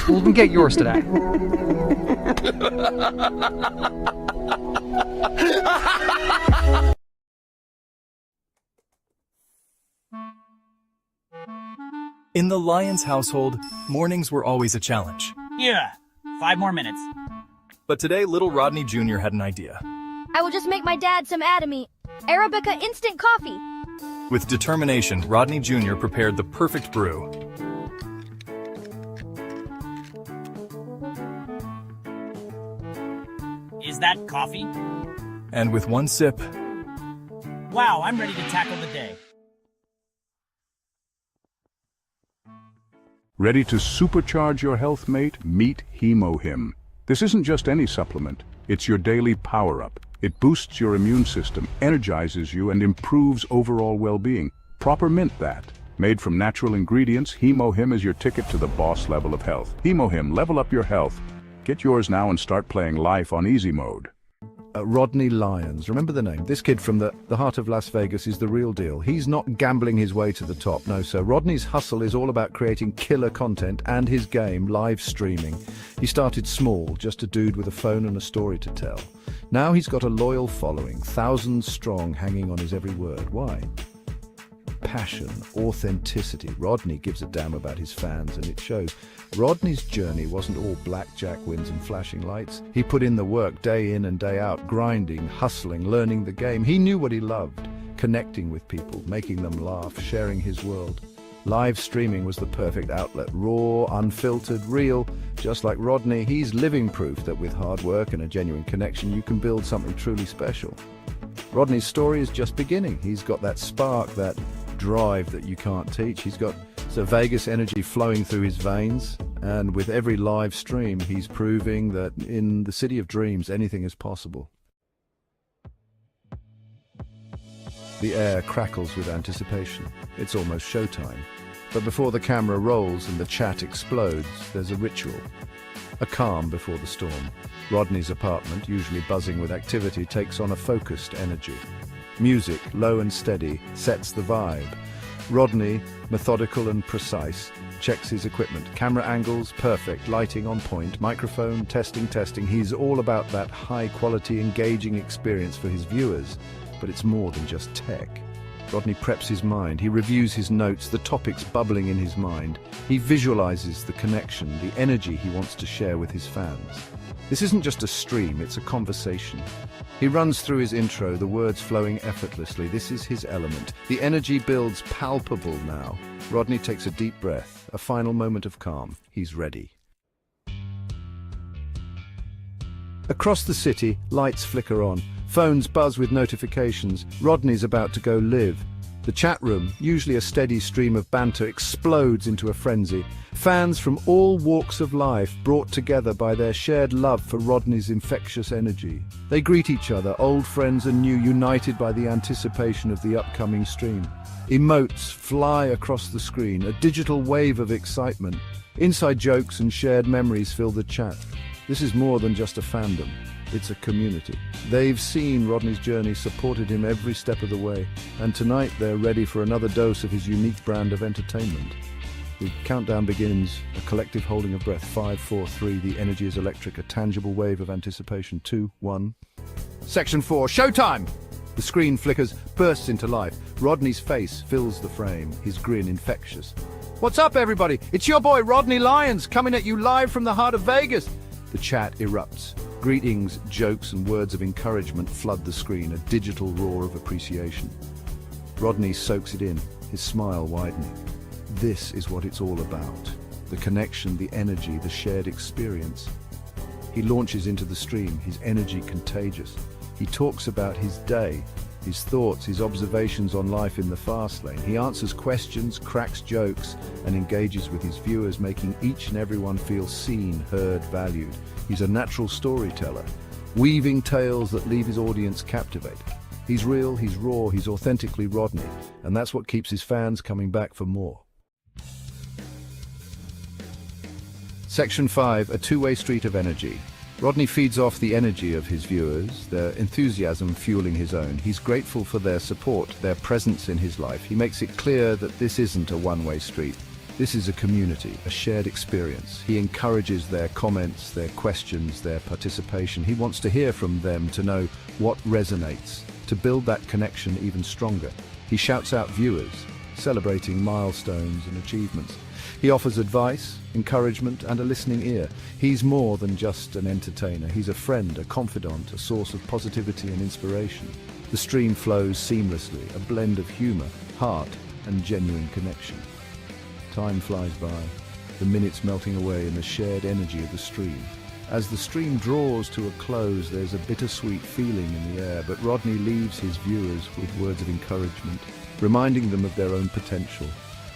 We'll even get yours today. In the Lyons household, mornings were always a challenge. Yeah, 5 more minutes. But today, little Rodney Jr. had an idea. I will just make my dad some Atomy Arabica instant coffee. With determination, Rodney Jr. prepared the perfect brew. Is that coffee? And with one sip, Wow, I'm ready to tackle the day. Ready to supercharge your health, mate? Meet HemoHim. This isn't just any supplement. It's your daily power-up. It boosts your immune system, energizes you, and improves overall well-being. Proper mint that. Made from natural ingredients, HemoHim is your ticket to the boss level of health. HemoHim, level up your health. Get yours now and start playing life on easy mode. Rodney Lyons, remember the name? This kid from the heart of Las Vegas is the real deal. He's not gambling his way to the top, no sir. Rodney's hustle is all about creating killer content and his game, live streaming. He started small, just a dude with a phone and a story to tell. Now he's got a loyal following, thousands strong, hanging on his every word. Why? Passion, authenticity. Rodney gives a damn about his fans, and it shows. Rodney's journey wasn't all blackjack wins and flashing lights. He put in the work day in and day out, grinding, hustling, learning the game. He knew what he loved, connecting with people, making them laugh, sharing his world. Live streaming was the perfect outlet, raw, unfiltered, real. Just like Rodney, he's living proof that with hard work and a genuine connection, you can build something truly special. Rodney's story is just beginning. He's got that spark, that drive that you can't teach. He's got Vegas energy flowing through his veins, and with every live stream, he's proving that in the city of dreams, anything is possible. The air crackles with anticipation. It's almost showtime. But before the camera rolls and the chat explodes, there's a ritual. A calm before the storm. Rodney's apartment, usually buzzing with activity, takes on a focused energy. Music, low and steady, sets the vibe. Rodney, methodical and precise, checks his equipment. Camera angles, perfect. Lighting on point. Microphone, testing. He's all about that high-quality, engaging experience for his viewers. But it's more than just tech. Rodney preps his mind. He reviews his notes, the topics bubbling in his mind. He visualizes the connection, the energy he wants to share with his fans. This isn't just a stream, it's a conversation. He runs through his intro, the words flowing effortlessly. This is his element. The energy builds palpable now. Rodney takes a deep breath, a final moment of calm. He's ready. Across the city, lights flicker on. Phones buzz with notifications. Rodney's about to go live. The chat room, usually a steady stream of banter, explodes into a frenzy. Fans from all walks of life brought together by their shared love for Rodney's infectious energy. They greet each other, old friends and new, united by the anticipation of the upcoming stream. Emotes fly across the screen, a digital wave of excitement. Inside jokes and shared memories fill the chat. This is more than just a fandom. It's a community. They've seen Rodney's journey, supported him every step of the way, and tonight they're ready for another dose of his unique brand of entertainment. The countdown begins, a collective holding of breath. 5, 4, 3, the energy is electric, a tangible wave of anticipation. 2, 1. Section 4, showtime! The screen flickers, bursts into life. Rodney's face fills the frame, his grin infectious. What's up, everybody? It's your boy Rodney Lyons, coming at you live from the heart of Vegas. The chat erupts. Greetings, jokes, and words of encouragement flood the screen, a digital roar of appreciation. Rodney soaks it in, his smile widening. This is what it's all about. The connection, the energy, the shared experience. He launches into the stream, his energy contagious. He talks about his day, his thoughts, his observations on life in the fast lane. He answers questions, cracks jokes, and engages with his viewers, making each and everyone feel seen, heard, valued. He's a natural storyteller, weaving tales that leave his audience captivated. He's real, he's raw, he's authentically Rodney, and that's what keeps his fans coming back for more. Section 5, a two-way street of energy. Rodney feeds off the energy of his viewers, their enthusiasm fueling his own. He's grateful for their support, their presence in his life. He makes it clear that this isn't a one-way street. This is a community, a shared experience. He encourages their comments, their questions, their participation. He wants to hear from them to know what resonates, to build that connection even stronger. He shouts out viewers, celebrating milestones and achievements. He offers advice, encouragement, and a listening ear. He's more than just an entertainer. He's a friend, a confidant, a source of positivity and inspiration. The stream flows seamlessly, a blend of humor, heart, and genuine connection. Time flies by, the minutes melting away in the shared energy of the stream. As the stream draws to a close, there's a bittersweet feeling in the air, but Rodney leaves his viewers with words of encouragement, reminding them of their own potential,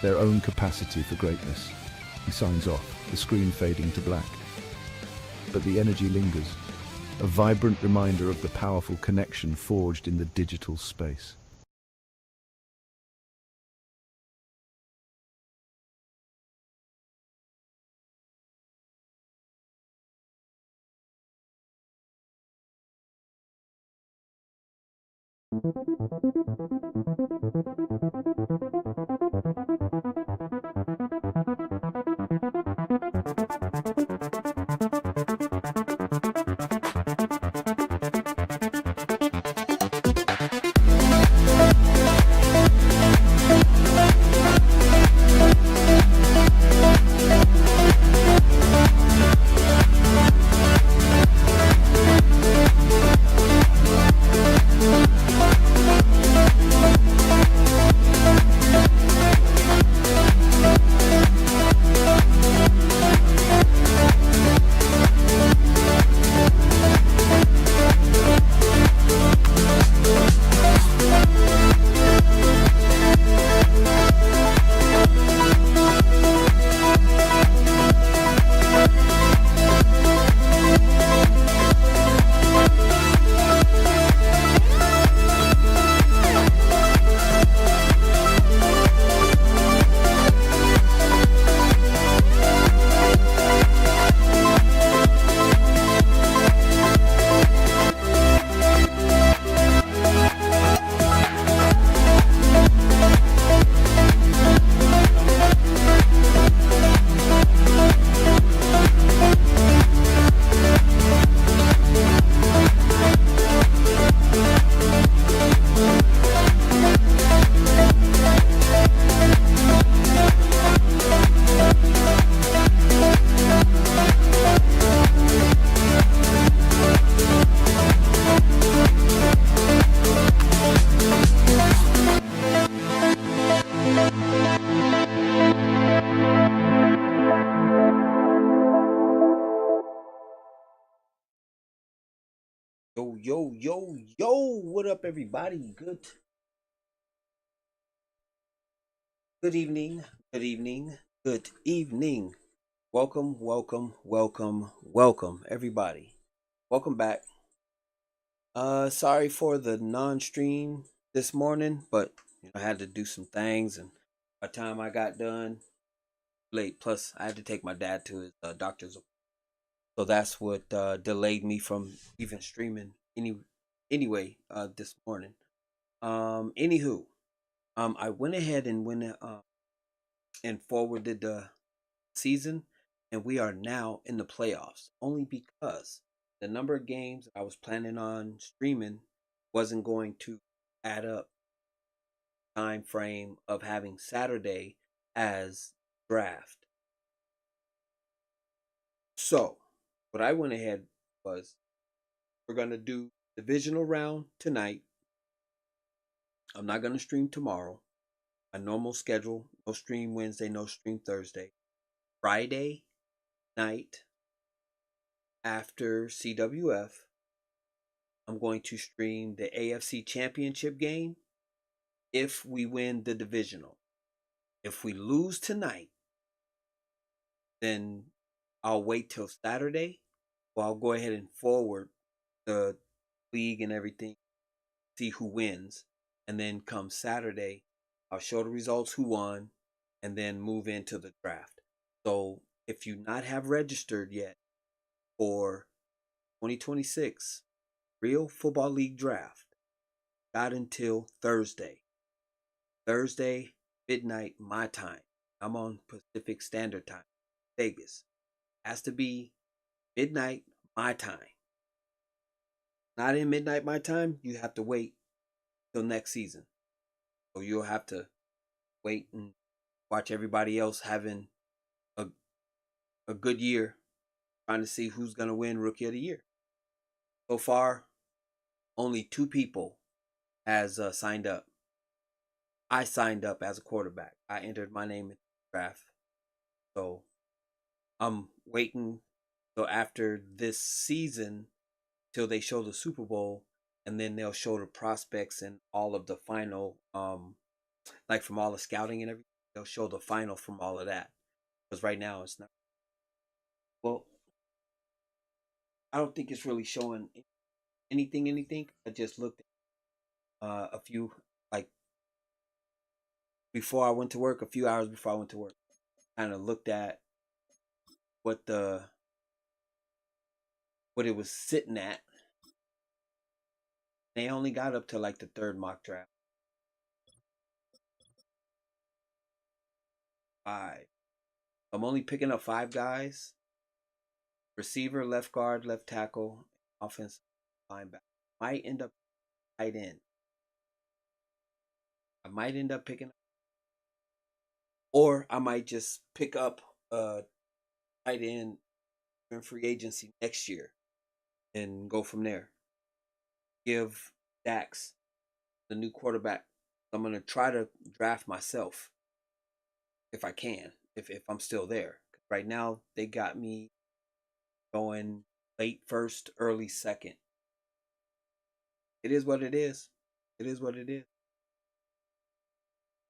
their own capacity for greatness. He signs off, the screen fading to black. But the energy lingers, a vibrant reminder of the powerful connection forged in the digital space. Yo, what up, everybody? Good evening, good evening, good evening. Welcome, everybody. Welcome back. Sorry for the non-stream this morning, but I had to do some things, and by the time I got done, late. Plus, I had to take my dad to his doctor's appointment. So that's what delayed me from even streaming anyway this morning. Anywho, I went ahead and and forwarded the season, and we are now in the playoffs. Only because the number of games I was planning on streaming wasn't going to add up time frame of having Saturday as draft. So what I went ahead was we're gonna do divisional round tonight. I'm not gonna stream tomorrow. My normal schedule, no stream Wednesday, no stream Thursday. Friday night after CWF, I'm going to stream the AFC Championship game if we win the divisional. If we lose tonight, then I'll wait till Saturday. Well, I'll go ahead and forward the league and everything, see who wins. And then come Saturday, I'll show the results who won and then move into the draft. So if you not have registered yet for 2026 Real Football League Draft, got until Thursday midnight my time. I'm on Pacific Standard Time, Vegas. Has to be midnight my time. Not in midnight my time, you have to wait till next season. So you'll have to wait and watch everybody else having a a good year, trying to see who's gonna win Rookie of the Year. So far, only 2 people has signed up. I signed up as a quarterback. I entered my name in the draft. So I'm waiting till after this season till they show the Super Bowl, and then they'll show the prospects and all of the final, like from all the scouting and everything. They'll show the final from all of that. Because right now it's not. Well, I don't think it's really showing anything. I just looked at a few, like before I went to work, a few hours before I went to work. Kind of looked at what it was sitting at. They only got up to like the third mock draft. 5. I'm only picking up 5 guys: receiver, left guard, left tackle, offensive linebacker. Might end up tight end. I might end up picking up, or I might just pick up a tight end in free agency next year and go from there. Give Dax the new quarterback. I'm gonna try to draft myself if I can, if I'm still there. Right now they got me going late first, early second. It is what it is. It is what it is.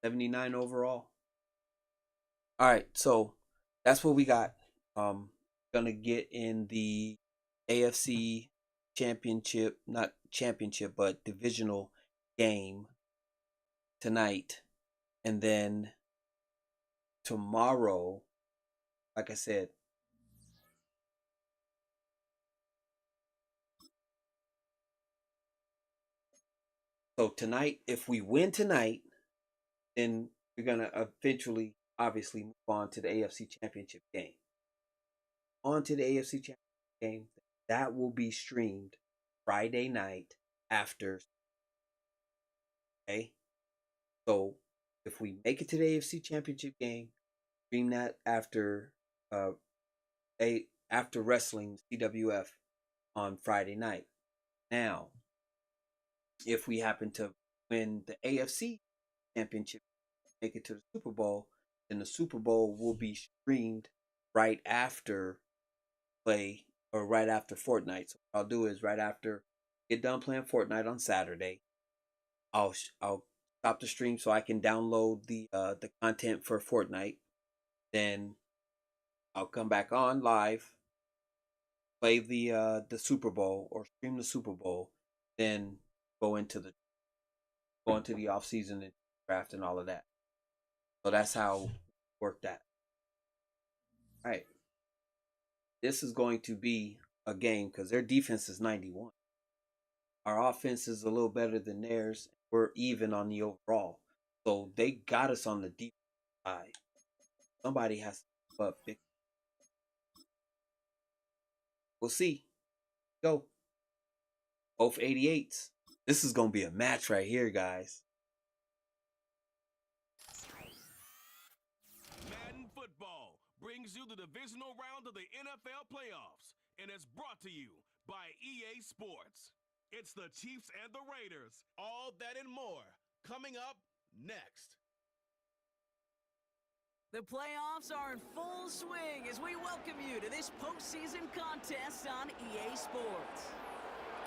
79 overall. All right, so that's what we got. Gonna get in the AFC championship, not championship, but divisional game tonight. And then tomorrow, like I said, so tonight, if we win tonight, then we're gonna eventually, obviously, move on to the AFC championship game. On to the AFC championship game. That will be streamed Friday night after. Okay? So if we make it to the AFC championship game, stream that after after wrestling CWF on Friday night. Now, if we happen to win the AFC championship, make it to the Super Bowl, then the Super Bowl will be streamed right after play, or right after Fortnite. So what I'll do is right after get done playing Fortnite on Saturday, I'll stop the stream so I can download the content for Fortnite. Then I'll come back on live, play the Super Bowl or stream the Super Bowl, then go into the off season and draft and all of that. So that's how it worked that. All right. This is going to be a game because their defense is 91. Our offense is a little better than theirs. We're even on the overall. So they got us on the defense side. Somebody has to step up big. We'll see. Go. Both 88s. This is going to be a match right here, guys. Madden Football brings you the divisional round of the NFL playoffs, and it's brought to you by EA Sports. It's the Chiefs and the Raiders. All that and more coming up next. The playoffs are in full swing as we welcome you to this postseason contest on EA Sports.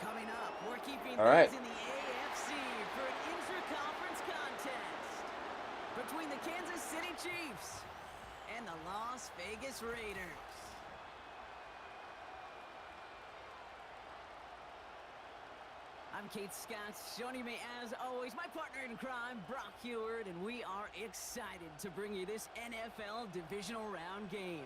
Coming up, we're keeping things in the AFC for an intra-conference contest between the Kansas City Chiefs and the Las Vegas Raiders. I'm Kate Scott. Joining me as always, my partner in crime, Brock Heward, and we are excited to bring you this NFL divisional round game.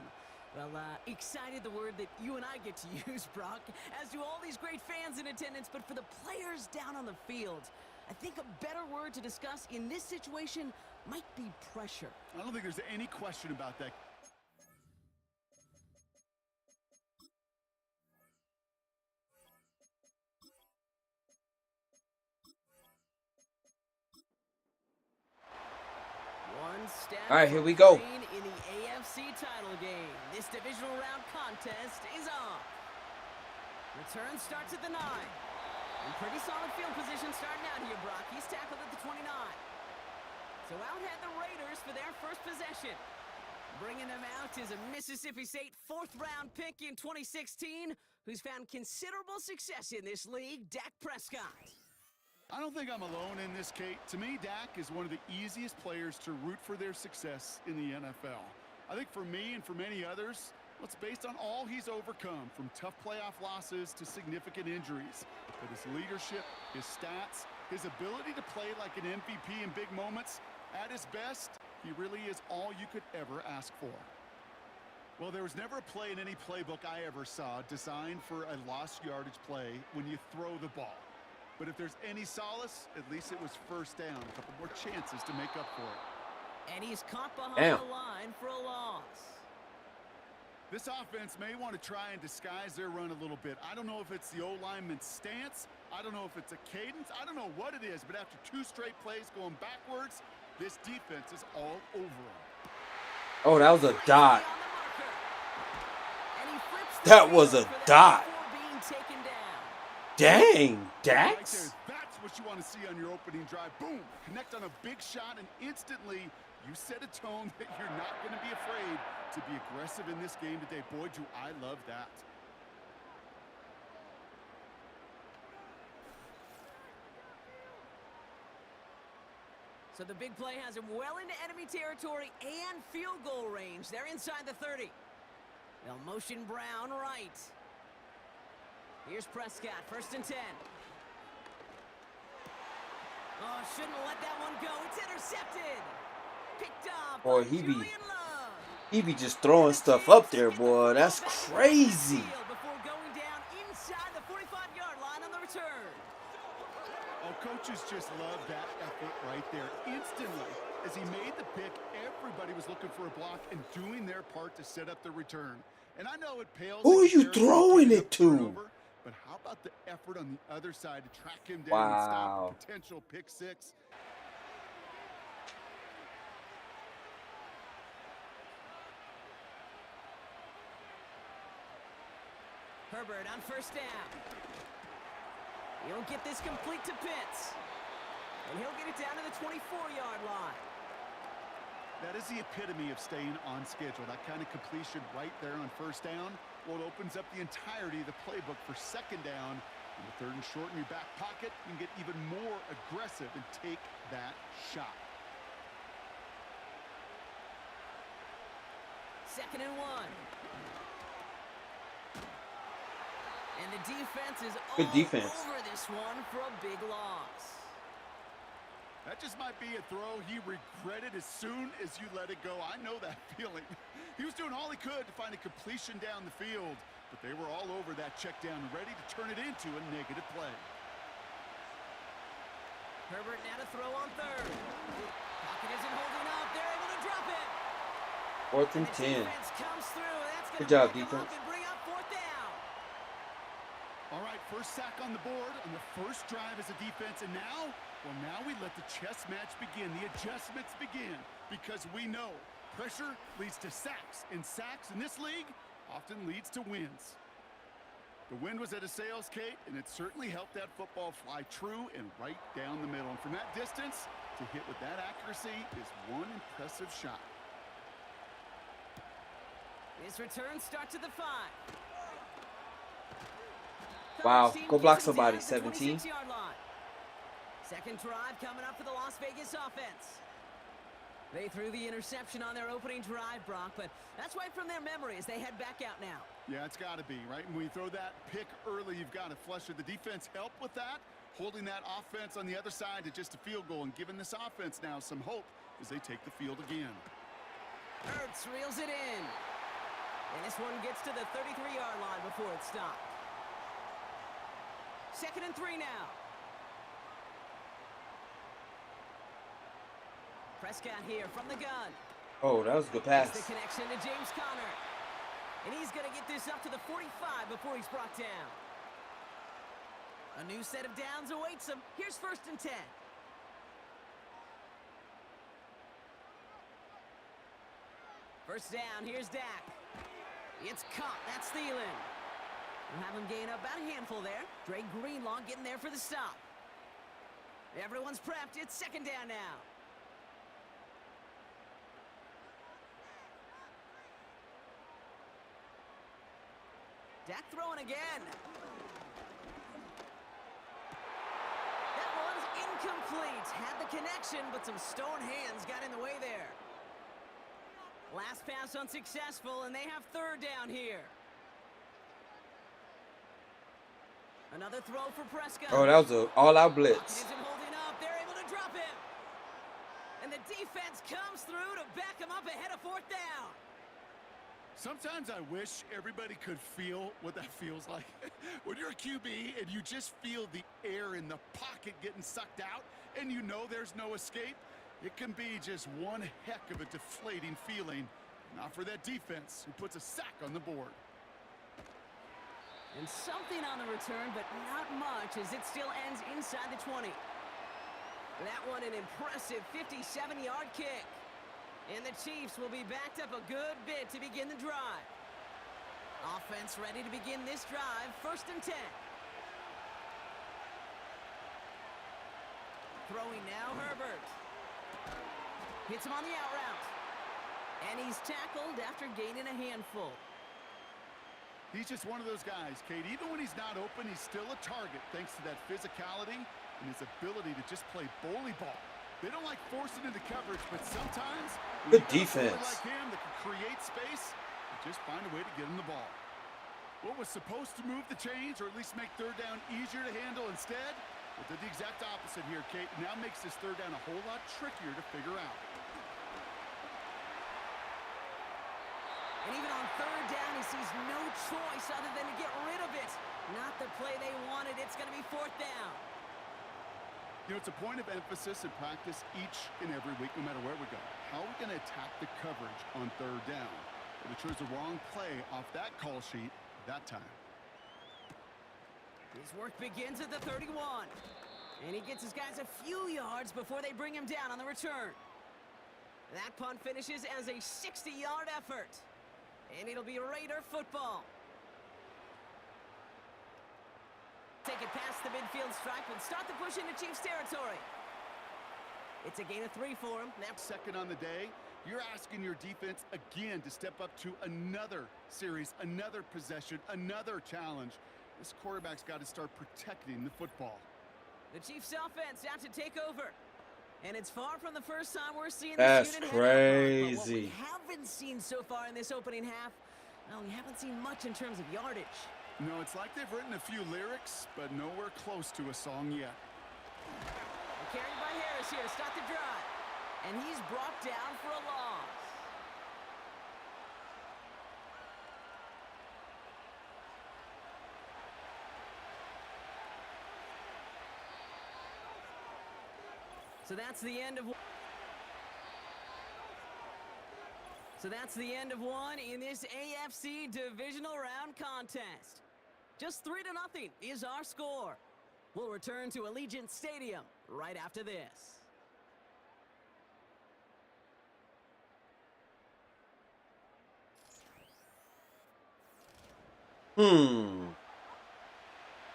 Well, excited, the word that you and I get to use, Brock, as do all these great fans in attendance, but for the players down on the field, I think a better word to discuss in this situation might be pressure. I don't think there's any question about that. One step All right, here we for go. Green in the AFC title game. This divisional round contest is on. Return starts at the 9. In pretty solid field position starting out here, Brock. He's tackled at the 29. So out had the Raiders for their first possession. Bringing them out is a Mississippi State 4th-round pick in 2016 who's found considerable success in this league, Dak Prescott. I don't think I'm alone in this, Kate. To me, Dak is one of the easiest players to root for their success in the NFL. I think for me and for many others, well, it's based on all he's overcome, from tough playoff losses to significant injuries. But his leadership, his stats, his ability to play like an MVP in big moments, at his best, he really is all you could ever ask for. Well, there was never a play in any playbook I ever saw designed for a lost yardage play when you throw the ball. But if there's any solace, at least it was first down. A couple more chances to make up for it. And he's caught behind the line for a loss. This offense may want to try and disguise their run a little bit. I don't know if it's the O-lineman's stance. I don't know if it's a cadence. I don't know what it is. But after 2 straight plays going backwards, this defense is all over them. Oh, that was a dot. That was a dot. Dang, Dax. That's what you want to see on your opening drive. Boom, connect on a big shot, and instantly you set a tone that you're not going to be afraid to be aggressive in this game today. Boy, do I love that. So the big play has him well into enemy territory and field goal range. They're inside the 30. They'll motion Brown right. Here's Prescott, 1st and 10. Oh, shouldn't let that one go. It's intercepted. Picked up. Boy, he be just throwing stuff up there, boy. That's crazy. Before going down inside the 45-yard line on the return. Oh, coaches just love that effort right there. Instantly, as he made the pick, everybody was looking for a block and doing their part to set up the return. And I know it pales. Who are you throwing it to? But how about the effort on the other side to track him down and stop a potential pick 6? Herbert on 1st down. He'll get this complete to Pitts. And he'll get it down to the 24-yard line. That is the epitome of staying on schedule. That kind of completion right there on 1st down. Well, it opens up the entirety of the playbook for 2nd down. In the 3rd and short in your back pocket, you can get even more aggressive and take that shot. 2nd and 1. And the defense is all over this one for a big loss. That just might be a throw he regretted as soon as you let it go. I know that feeling. He was doing all he could to find a completion down the field, but they were all over that check down, ready to turn it into a negative play. Herbert now to throw on 3rd. Pocket isn't holding up. They're able to drop it. 4th and 10. Comes through. That's Good job, defense. Bring up 4th down. All right, first sack on the board on the first drive as a defense, and now, well, now we let the chess match begin, the adjustments begin, because we know pressure leads to sacks, and sacks in this league often leads to wins. The wind was at a sails, Kate, and it certainly helped that football fly true and right down the middle. And from that distance, to hit with that accuracy is one impressive shot. This return starts at the 5. Wow, go block somebody, 17. 2nd drive coming up for the Las Vegas offense. They threw the interception on their opening drive, Brock, but that's right from their memory as they head back out now. Yeah, it's got to be, right? When you throw that pick early, you've got to flush it. The defense helped with that, holding that offense on the other side to just a field goal and giving this offense now some hope as they take the field again. Ertz reels it in. And this one gets to the 33-yard line before it stopped. 2nd and 3 now. Prescott here from the gun. Oh, that was a good It's pass. the connection to James Conner. And he's going to get this up to the 45 before he's brought down. A new set of downs awaits him. Here's 1st and 10. First down, here's Dak. It's caught, that's Thielen. We'll have him gain up about a handful there. Dre Greenlaw getting there for the stop. Everyone's prepped, it's 2nd down now. Dak throwing again. That one's incomplete. Had the connection, but some stone hands got in the way there. Last pass unsuccessful, and they have 3rd down here. Another throw for Prescott. Oh, that was an all-out blitz. Isn't holding up. They're able to drop him. And the defense comes through to back him up ahead of 4th down. Sometimes I wish everybody could feel what that feels like. When you're a QB and you just feel the air in the pocket getting sucked out and you know there's no escape, it can be just one heck of a deflating feeling. Not for that defense who puts a sack on the board. And something on the return, but not much as it still ends inside the 20. That one an impressive 57-yard kick. And the Chiefs will be backed up a good bit to begin the drive. Offense ready to begin this drive. 1st and 10. Throwing now, Herbert. Hits him on the out route. And he's tackled after gaining a handful. He's just one of those guys, Kate. Even when he's not open, he's still a target thanks to that physicality and his ability to just play bully ball. They don't like forcing into coverage, but sometimes Good defense. like him that can create space and just find a way to get him the ball. What was supposed to move the chains or at least make 3rd down easier to handle instead, it did the exact opposite here, Kate. Now makes this 3rd down a whole lot trickier to figure out. And even on 3rd down, he sees no choice other than to get rid of it. Not the play they wanted. It's going to be 4th down. You know, it's a point of emphasis in practice each and every week, no matter where we go. How are we going to attack the coverage on 3rd down? But they chose the wrong play off that call sheet that time. His work begins at the 31. And he gets his guys a few yards before they bring him down on the return. That punt finishes as a 60-yard effort. And it'll be Raider football. Take it past the midfield stripe and start the push into Chiefs territory. It's a gain of 3 for him. Now 2nd on the day, you're asking your defense again to step up to another series, another possession, another challenge. This quarterback's got to start protecting the football. The Chiefs offense out to take over. And it's far from the first time we're seeing That's this unit crazy. But what we haven't seen so far in this opening half, well, we haven't seen much in terms of yardage. No, it's like they've written a few lyrics, but nowhere close to a song yet. Carried by Harris here to start the drive. And he's brought down for a loss. So that's the end of one in this AFC divisional round contest. Just 3-0 is our score. We'll return to Allegiant Stadium right after this.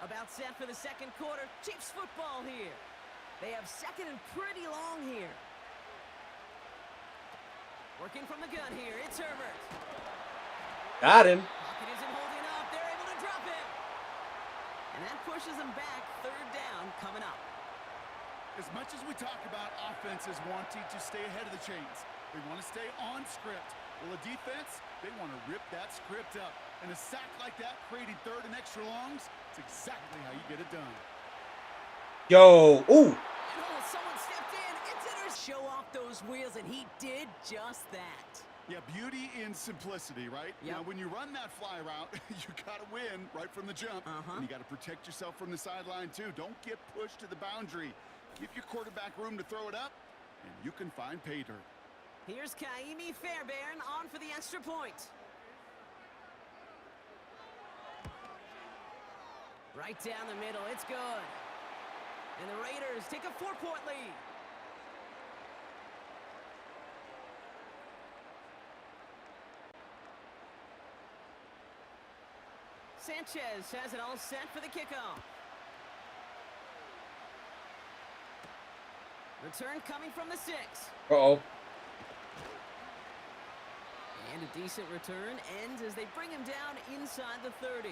About set for the 2nd quarter. Chiefs football here. They have 2nd and pretty long here. Working from the gun here, it's Herbert. Got him. Pocket isn't holding up. They're able to drop him. And that pushes them back. 3rd down coming up. As much as we talk about offenses wanting to stay ahead of the chains, they want to stay on script. Well, the defense, they want to rip that script up. And a sack like that, creating 3rd and extra longs, it's exactly how you get it done. Yo, ooh. Oh, someone stepped in. It's in. Show off those wheels, and he did just that. Yeah, beauty in simplicity, right? Yep. Now, when you run that fly route, you got to win right from the jump. And you got to protect yourself from the sideline, too. Don't get pushed to the boundary. Give your quarterback room to throw it up, and you can find pay dirt. Here's Kaimi Fairbairn on for the extra point. Right down the middle, it's good. And the Raiders take a 4-point lead. Sanchez has it all set for the kickoff. Return coming from the 6. Uh-oh. And a decent return ends as they bring him down inside the 30.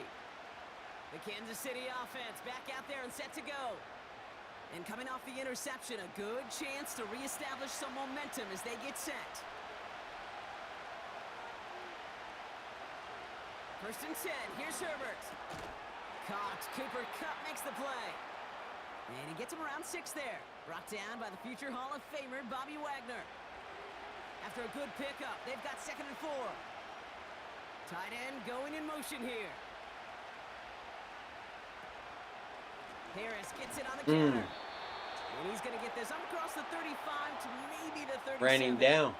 The Kansas City offense back out there and set to go. And coming off the interception, a good chance to reestablish some momentum as they get set. First and 10, here's Herbert. Caught, Cooper Kupp makes the play. And he gets him around 6 there. Brought down by the future Hall of Famer, Bobby Wagner. After a good pickup, they've got 2nd and 4. Tight end going in motion here. Harris gets it on the counter. And he's going to get this up across the 35 to maybe the 37. Ran him down.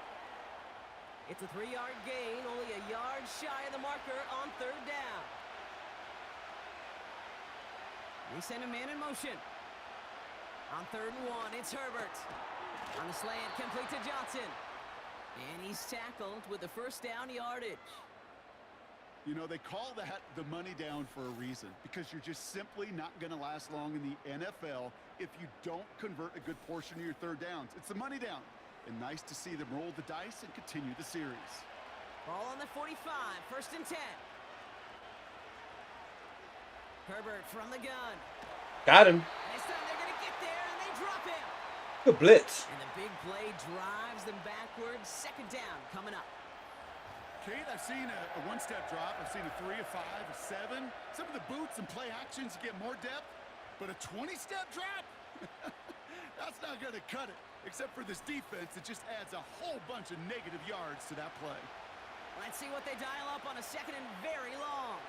It's a 3-yard gain, only a yard shy of the marker on 3rd down. They send a man in motion. On 3rd and 1, it's Herbert. On the slant, complete to Johnson. And he's tackled with the first down yardage. You know, they call that the money down for a reason, because you're just simply not going to last long in the NFL if you don't convert a good portion of your 3rd downs. It's the money down. And nice to see them roll the dice and continue the series. Ball on the 45, 1st and 10. Herbert from the gun. Got him. This time they're going to get there, and they drop him. Good blitz. And the big play drives them backwards. 2nd down coming up. Kate, I've seen a 1-step drop. I've seen a 3, a 5, a 7. Some of the boots and play actions get more depth, but a 20-step drop? That's not going to cut it, except for this defense that just adds a whole bunch of negative yards to that play. Let's see what they dial up on a 2nd and very long.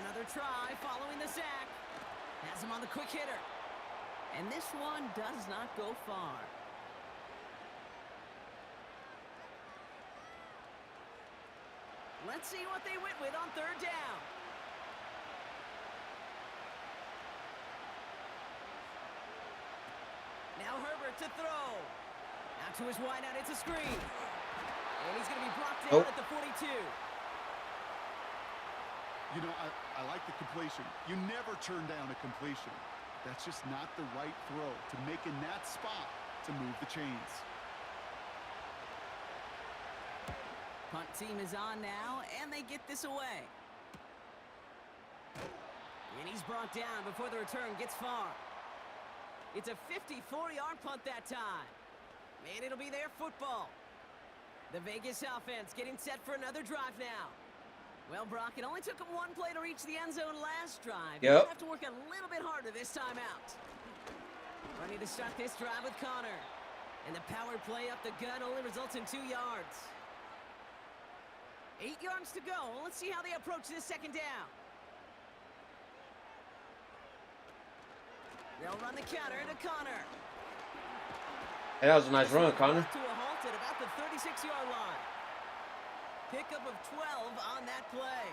Another try following the sack. Has him on the quick hitter. And this one does not go far. Let's see what they went with on 3rd down. Now Herbert to throw. Out to his wideout, it's a screen. And he's going to be brought down at the 42. You know, I like the completion. You never turn down a completion. That's just not the right throw to make in that spot to move the chains. Punt team is on now, and they get this away. And he's brought down before the return gets far. It's a 54-yard punt that time. And it'll be their football. The Vegas offense getting set for another drive now. Well, Brock, it only took them 1 play to reach the end zone last drive. Yep. They'll have to work a little bit harder this time out. Ready to start this drive with Connor. And the power play up the gut only results in 2 yards. 8 yards to go. Let's see how they approach this 2nd down. They'll run the counter to Connor. Hey, that was a nice run, Connor. To a halt at about the 36-yard line. Pickup of 12 on that play.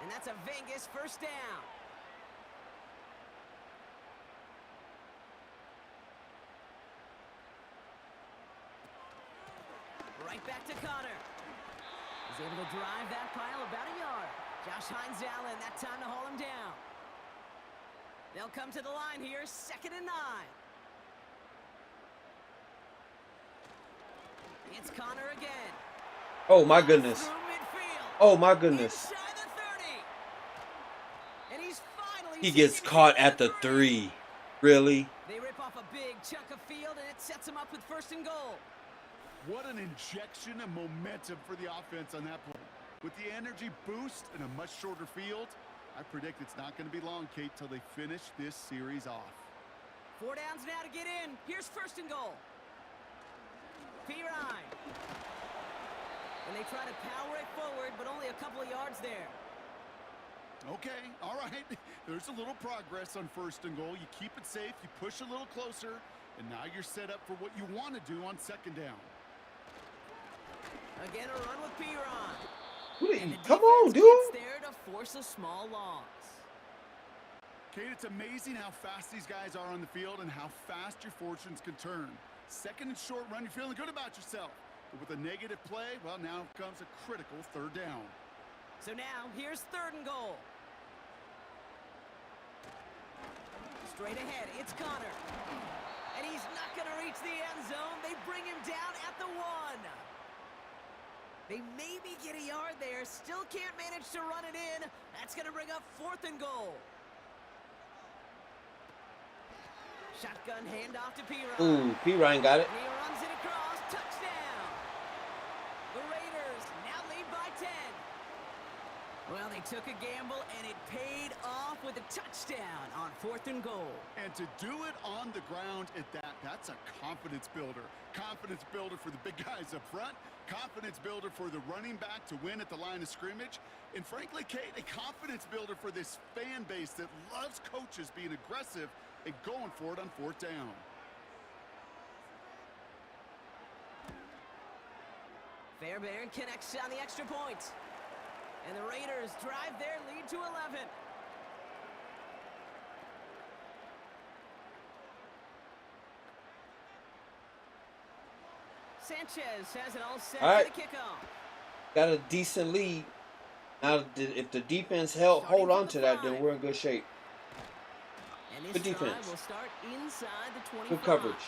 And that's a Vegas 1st down. Right back to Connor. He's able to drive that pile about a yard. Josh Hines Allen, that time to haul him down. They'll come to the line here, 2nd and 9. It's Connor again. Oh, my goodness. Oh, my goodness. And he's finally He gets caught at the 3. Really? They rip off a big chunk of field, and it sets him up with 1st and goal. What an injection of momentum for the offense on that play. With the energy boost and a much shorter field, I predict it's not going to be long, Kate, till they finish this series off. 4 downs now to get in. Here's 1st and goal. Pirine. And they try to power it forward, but only a couple of yards there. Okay, all right. There's a little progress on 1st and goal. You keep it safe, you push a little closer, and now you're set up for what you want to do on 2nd down. Again, a run with Piron. Come on, dude. There to force a small loss. Kate, it's amazing how fast these guys are on the field and how fast your fortunes can turn. 2nd and short run, you're feeling good about yourself. But with a negative play, well, now comes a critical 3rd down. So now, here's 3rd and goal. Straight ahead, it's Connor. And he's not going to reach the end zone. They bring him down at the 1. They maybe get a yard there. Still can't manage to run it in. That's going to bring up 4th and goal. Shotgun handoff to Piron. Ooh, Piron got it. And he runs it across. Touchdown. The Raiders now lead by 10. Well, they took a gamble, and it paid off with a touchdown on 4th and goal. And to do it on the ground at that, that's a confidence builder. Confidence builder for the big guys up front. Confidence builder for the running back to win at the line of scrimmage. And frankly, Kate, a confidence builder for this fan base that loves coaches being aggressive and going for it on 4th down. Fairbairn connects on the extra point. And the Raiders drive their lead to 11. Sanchez has it all set for the kickoff. Got a decent lead. Now, if the defense hold on to that, then we're in good shape. And Good this drive defense. will start inside the 25. Good coverage.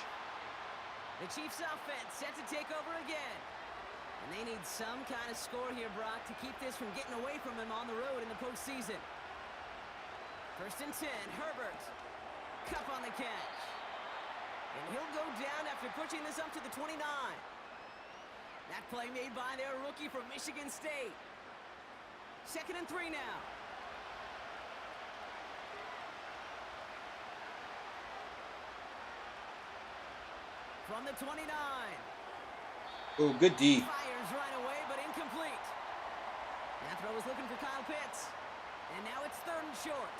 The Chiefs offense set to take over again. And they need some kind of score here, Brock, to keep this from getting away from them on the road in the postseason. 1st and 10, Herbert. Cup on the catch. And he'll go down after pushing this up to the 29. That play made by their rookie from Michigan State. 2nd and 3 now. From the 29. Ooh, good D. Fires right away, but incomplete. That throw was looking for Kyle Pitts. And now it's 3rd and short.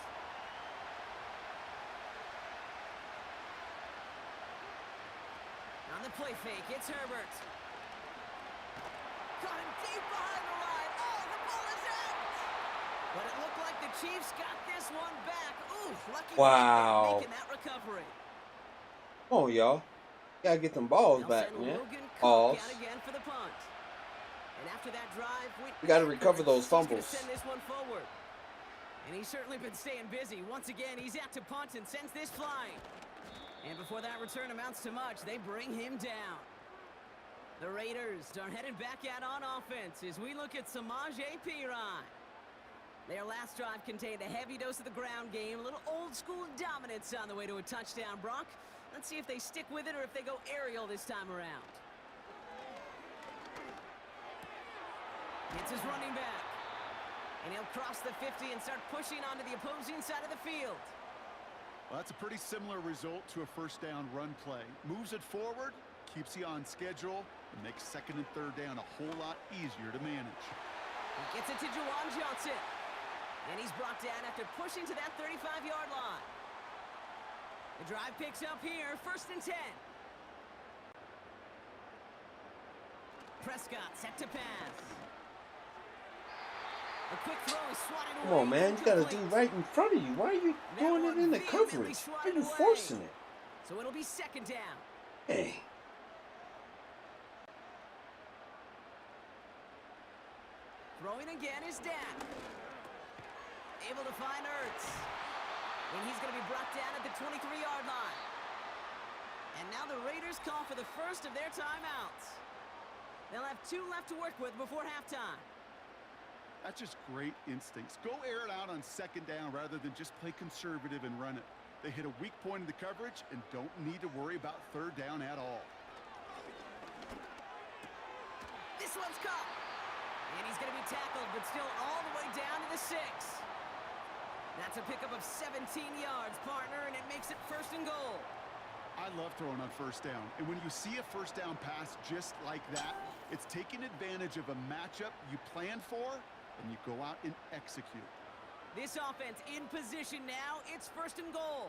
On the play fake, it's Herbert. Caught him deep behind the line. Oh, the ball is out. But it looked like the Chiefs got this one back. Ooh, lucky making that recovery. Oh, y'all. Gotta get them balls back, man. Balls. Again for the punt. And after that drive, We gotta recover those fumbles. Send this one forward. And he's certainly been staying busy. Once again, he's out to punt and sends this flying. And before that return amounts to much, they bring him down. The Raiders are headed back out on offense as we look at Samaje Perine. Their last drive contained a heavy dose of the ground game, a little old-school dominance on the way to a touchdown, Brock. Let's see if they stick with it or if they go aerial this time around. It's his running back. And he'll cross the 50 and start pushing onto the opposing side of the field. Well, that's a pretty similar result to a 1st down run play. Moves it forward, keeps you on schedule, and makes 2nd and 3rd down a whole lot easier to manage. He gets it to Juwan Johnson. And he's brought down after pushing to that 35-yard line. The drive picks up here, 1st and 10. Prescott set to pass. A quick throw is swatted away. Come on, man. You gotta do right in front of you. Why are you doing it in the coverage? Why are you forcing it? So it'll be 2nd down. Hey. Throwing again is Dak. Able to find Ertz. And he's going to be brought down at the 23-yard line. And now the Raiders call for the first of their timeouts. They'll have 2 left to work with before halftime. That's just great instincts. Go air it out on 2nd down rather than just play conservative and run it. They hit a weak point in the coverage and don't need to worry about 3rd down at all. This one's caught. And he's going to be tackled, but still all the way down to the 6. That's a pickup of 17 yards, partner, and it makes it 1st and goal. I love throwing on 1st down. And when you see a 1st down pass just like that, it's taking advantage of a matchup you planned for, and you go out and execute. This offense in position now. It's 1st and goal.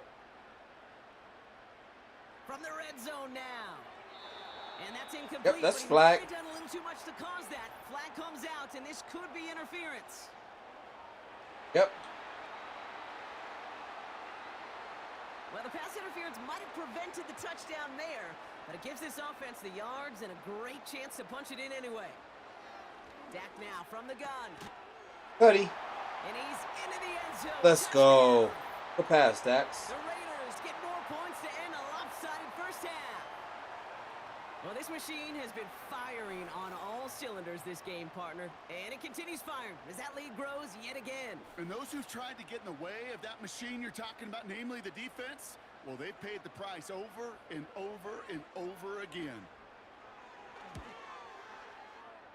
From the red zone now. And that's incomplete. Yep, that's but flag. he's done a little too much to cause that. Flag comes out, and this could be interference. Yep. Well, the pass interference might have prevented the touchdown there, but it gives this offense the yards and a great chance to punch it in anyway. Dak now from the gun. Buddy. And he's into the end zone. Let's go. Good pass, Dax. The Raiders get more points to end a lopsided first half. Well, this machine has been firing on all cylinders this game, partner. And it continues firing as that lead grows yet again. And those who've tried to get in the way of that machine you're talking about, namely the defense, well, they've paid the price over and over and over again.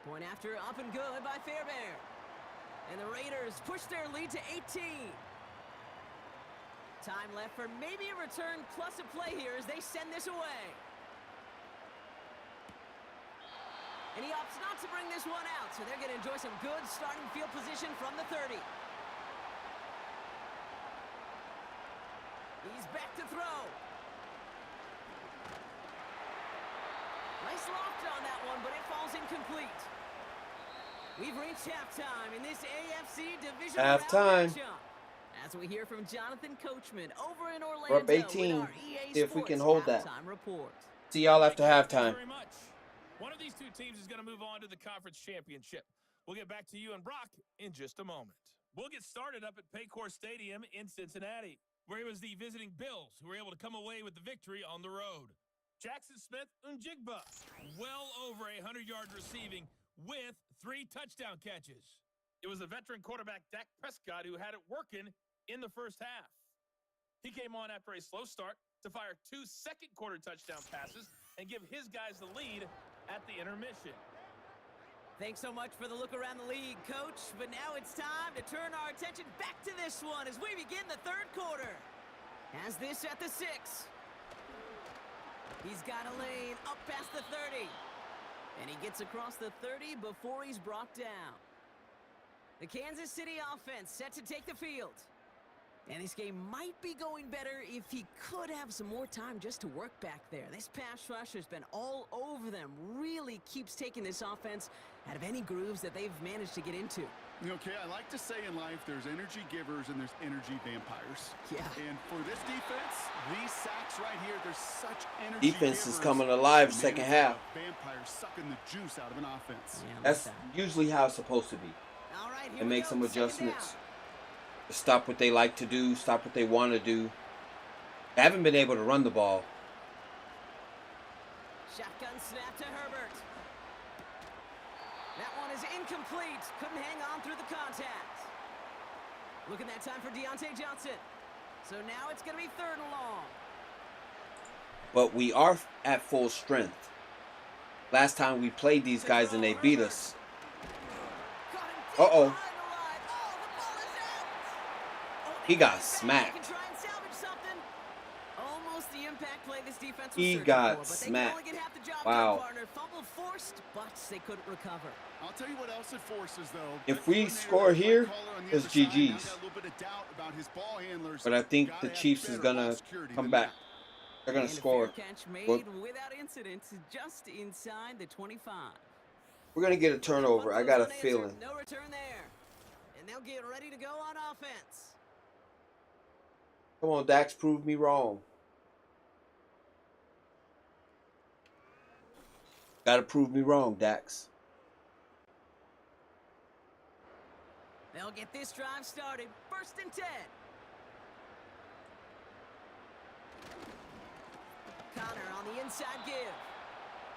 Point after up and good by Fairbairn. And the Raiders push their lead to 18. Time left for maybe a return plus a play here as they send this away. And he opts not to bring this one out, so they're going to enjoy some good starting field position from the 30. He's back to throw. Nice loft on that one, but it falls incomplete. We've reached halftime in this AFC division Halftime. as we hear from Jonathan Coachman over in Orlando. We're up 18. With our EA See if we can Sports hold that. halftime report. See y'all after halftime. Very much. One of these two teams is going to move on to the conference championship. We'll get back to you and Brock in just a moment. We'll get started up at Paycor Stadium in Cincinnati, where it was the visiting Bills who were able to come away with the victory on the road. Jackson Smith-Njigba, well over 100-yard receiving with 3 touchdown catches. It was the veteran quarterback Dak Prescott who had it working in the first half. He came on after a slow start to fire 2 second-quarter touchdown passes and give his guys the lead at the intermission. Thanks so much for the look around the league, Coach. But now it's time to turn our attention back to this one as we begin the 3rd quarter. Has this at the 6. He's got a lane up past the 30. And he gets across the 30 before he's brought down. The Kansas City offense set to take the field. And this game might be going better if he could have some more time just to work back there. This pass rush has been all over them. Really keeps taking this offense out of any grooves that they've managed to get into. Okay, I like to say in life there's energy givers and there's energy vampires. Yeah. And for this defense, these sacks right here, there's such energy Defense givers. is coming alive Man, second it's half. like vampires sucking the juice out of an offense. Yeah, That's usually how it's supposed to be. all right, here And we make go, some 2nd adjustments. down. Stop what they like to do. Stop what they want to do. They haven't been able to run the ball. Shotgun snap to Herbert. That one is incomplete. Couldn't hang on through the contact. Looking that time for Deontay Johnson. So now it's going to be 3rd and long. But we are at full strength. Last time we played these guys and they beat us. Got him deep Uh-oh. behind the line. Oh, the ball is out. Oh, He they got get it back. They smacked. can try and salvage something. Almost the impact play this defense was He searching got for, but they smacked. can only get half the job Wow. done, partner. Fumble forced, but they couldn't recover. I'll tell you what else it forces, though. If The we coordinator, score the play here, caller on the it's other side, now GG's. got a little bit of doubt about his ball handlers. But I think Gotta the have Chiefs is better going ball to security come than back. that. They're going to And a score. fair catch made Well, without incident, just inside the 25. we're going to get a turnover. I got a Unanswered, feeling. No return there. And they'll get ready to go on offense. Come on, Dax, prove me wrong. Got to prove me wrong, Dax. They'll get this drive started. 1st and 10. Connor on the inside give.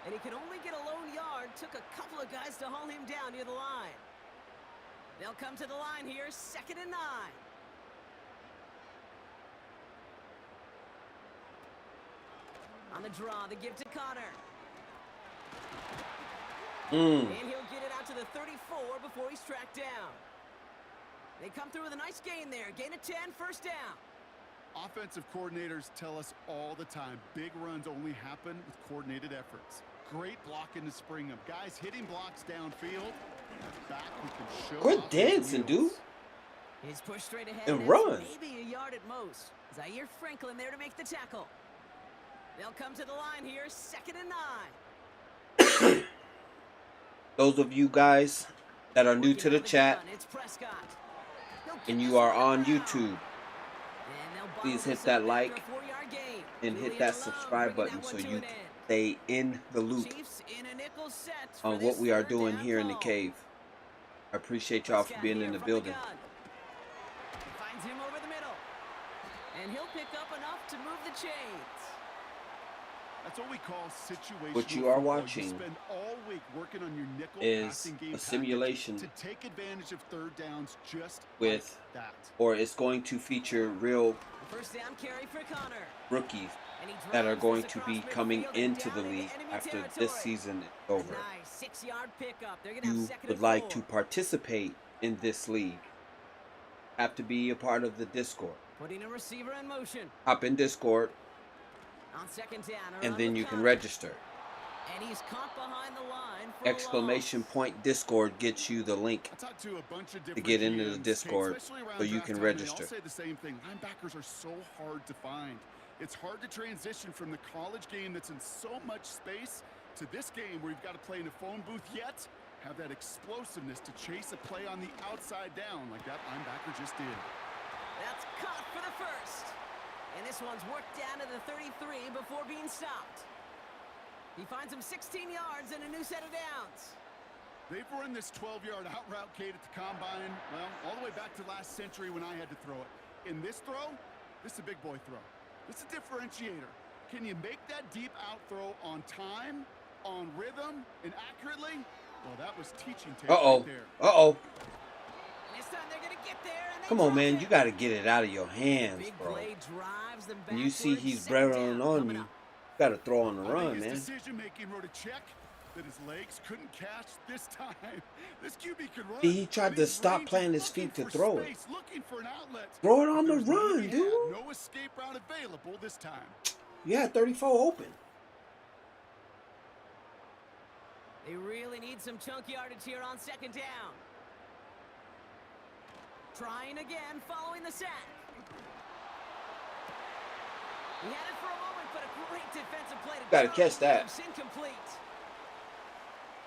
And he can only get a lone yard. Took a couple of guys to haul him down near the line. They'll come to the line here, 2nd and 9. On the draw, the give to Connor. And he'll get it out to the 34 before he's tracked down. They come through with a nice gain there. Gain of 10, 1st down. Offensive coordinators tell us all the time, big runs only happen with coordinated efforts. Great blocking to spring them. Guys hitting blocks downfield. Back who can show Quit off his dancing, dude. wheels. He's pushed straight ahead and and run. maybe a yard at most. Zaire Franklin there to make the tackle. They'll come to the line here, 2nd and 9. Those of you guys that are new to the chat and you are on YouTube, please hit that like and hit that subscribe button so you can stay in the loop on what we are doing here in the cave. I appreciate y'all for being in the building. Finds him over the middle, and he'll pick up enough to move the chains. That's what we call situational. What you are football. watching You spend all week working on your nickel is passing game a simulation to take advantage of third downs just with, like that. or it's going to feature real First down carry for Connor. rookies that are going to be coming into the league after this season is over. Nice 6-yard pickup. They're gonna You have 2nd would and like 4. to participate in this league, have to be a part of the Discord. Putting a receiver in motion. Hop in Discord, On 2nd down, and around then with you can Connor. register. And he's caught behind the line for a Exclamation loss. point Discord gets you the link I talked to a bunch of to different get into the GMs, Discord especially around so you draft can time, and they register. all say the same thing. Linebackers are so hard to find. It's hard to transition from the college game that's in so much space to this game where you've got to play in a phone booth yet have that explosiveness to chase a play on the outside down like that linebacker just did. That's caught for the first. And this one's worked down to the 33 before being stopped. He finds him 16 yards and a new set of downs. They've run this 12-yard out route, Kate, at the combine, well, all the way back to last century when I had to throw it. In this throw, this is a big boy throw. This is a differentiator. Can you make that deep out throw on time, on rhythm, and accurately? Well, that was teaching tape right there. Uh-oh. This time they're gonna get there, and they Come on, drop man. it. You got to get it out of your hands, Big bro. play drives them When you see backwards, he's 2nd barreling down on coming you, up. you got to throw on the I run, think man. his decision-making wrote a check that his legs couldn't catch this time. This QB can run. See, he tried but to he's stop ranging, planting his looking feet to for throw it. space, looking for an outlet. Throw it on But the there's none to run, be had. dude. No escape route available this time. You had 34 open. They really need some chunk yardage here on 2nd down. Trying again, following the sack. He had it for a moment, but a great defensive play to Gotta Jones. catch that. It's incomplete.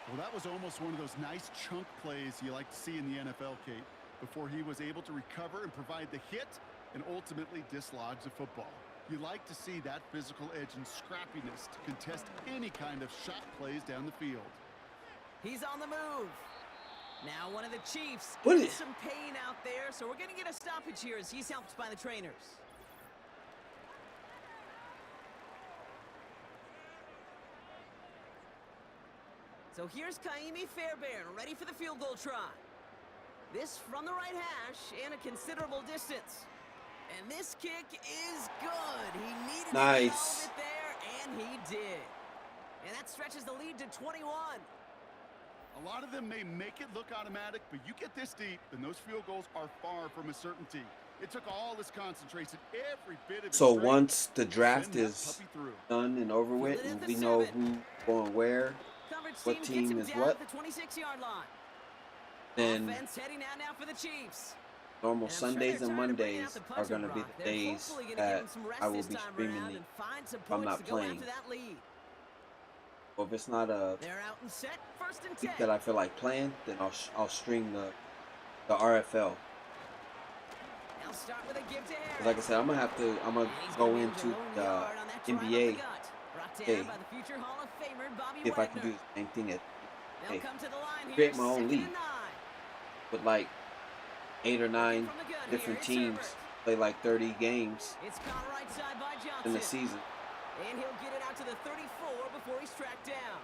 Well, that was almost one of those nice chunk plays you like to see in the NFL, Kate, before he was able to recover and provide the hit and ultimately dislodge the football. You like to see that physical edge and scrappiness to contest any kind of shot plays down the field. He's on the move. Now one of the Chiefs What in is- some pain out there, so we're going to get a stoppage here as he's helped by the trainers. So here's Kaimi Fairbairn, ready for the field goal try. This from the right hash and a considerable distance. And this kick is good. He needed Nice. to get all of it there, and he did. And that stretches the lead to 21. A lot of them may make it look automatic, but you get this deep, and those field goals are far from a certainty. It took all this concentration, every bit of his So strength once the to draft send that is puppy through. done and over with, and we know who's going where, Coverage what team gets team him is down what, at the 26-yard line. then Offense heading out now for the Chiefs. normal And I'm sure Sundays they're and trying to bring Mondays out the are punch going to and be rock. the They're days hopefully gonna give that him some rest I will this be time streaming around these and find some if I'm points not to go playing. after that lead. Or if it's not a They're out and set, 1st and week 10. that I feel like playing, then I'll stream the RFL. They'll start with a give to Harris. 'Cause like I said, I'm gonna And he's go gonna get into his own the yard on that drive up NBA the gut. Brought down day. by the future Hall of Famer Bobby If I can Wagner. do the same thing at They'll NBA. come to the line here, Create my own 2nd league and 9. with like 8 or 9 From the gun here, different it's teams, Herbert. play like 30 games It's caught right side by Johnson. in the season. And he'll get it out to the 34 before he's tracked down.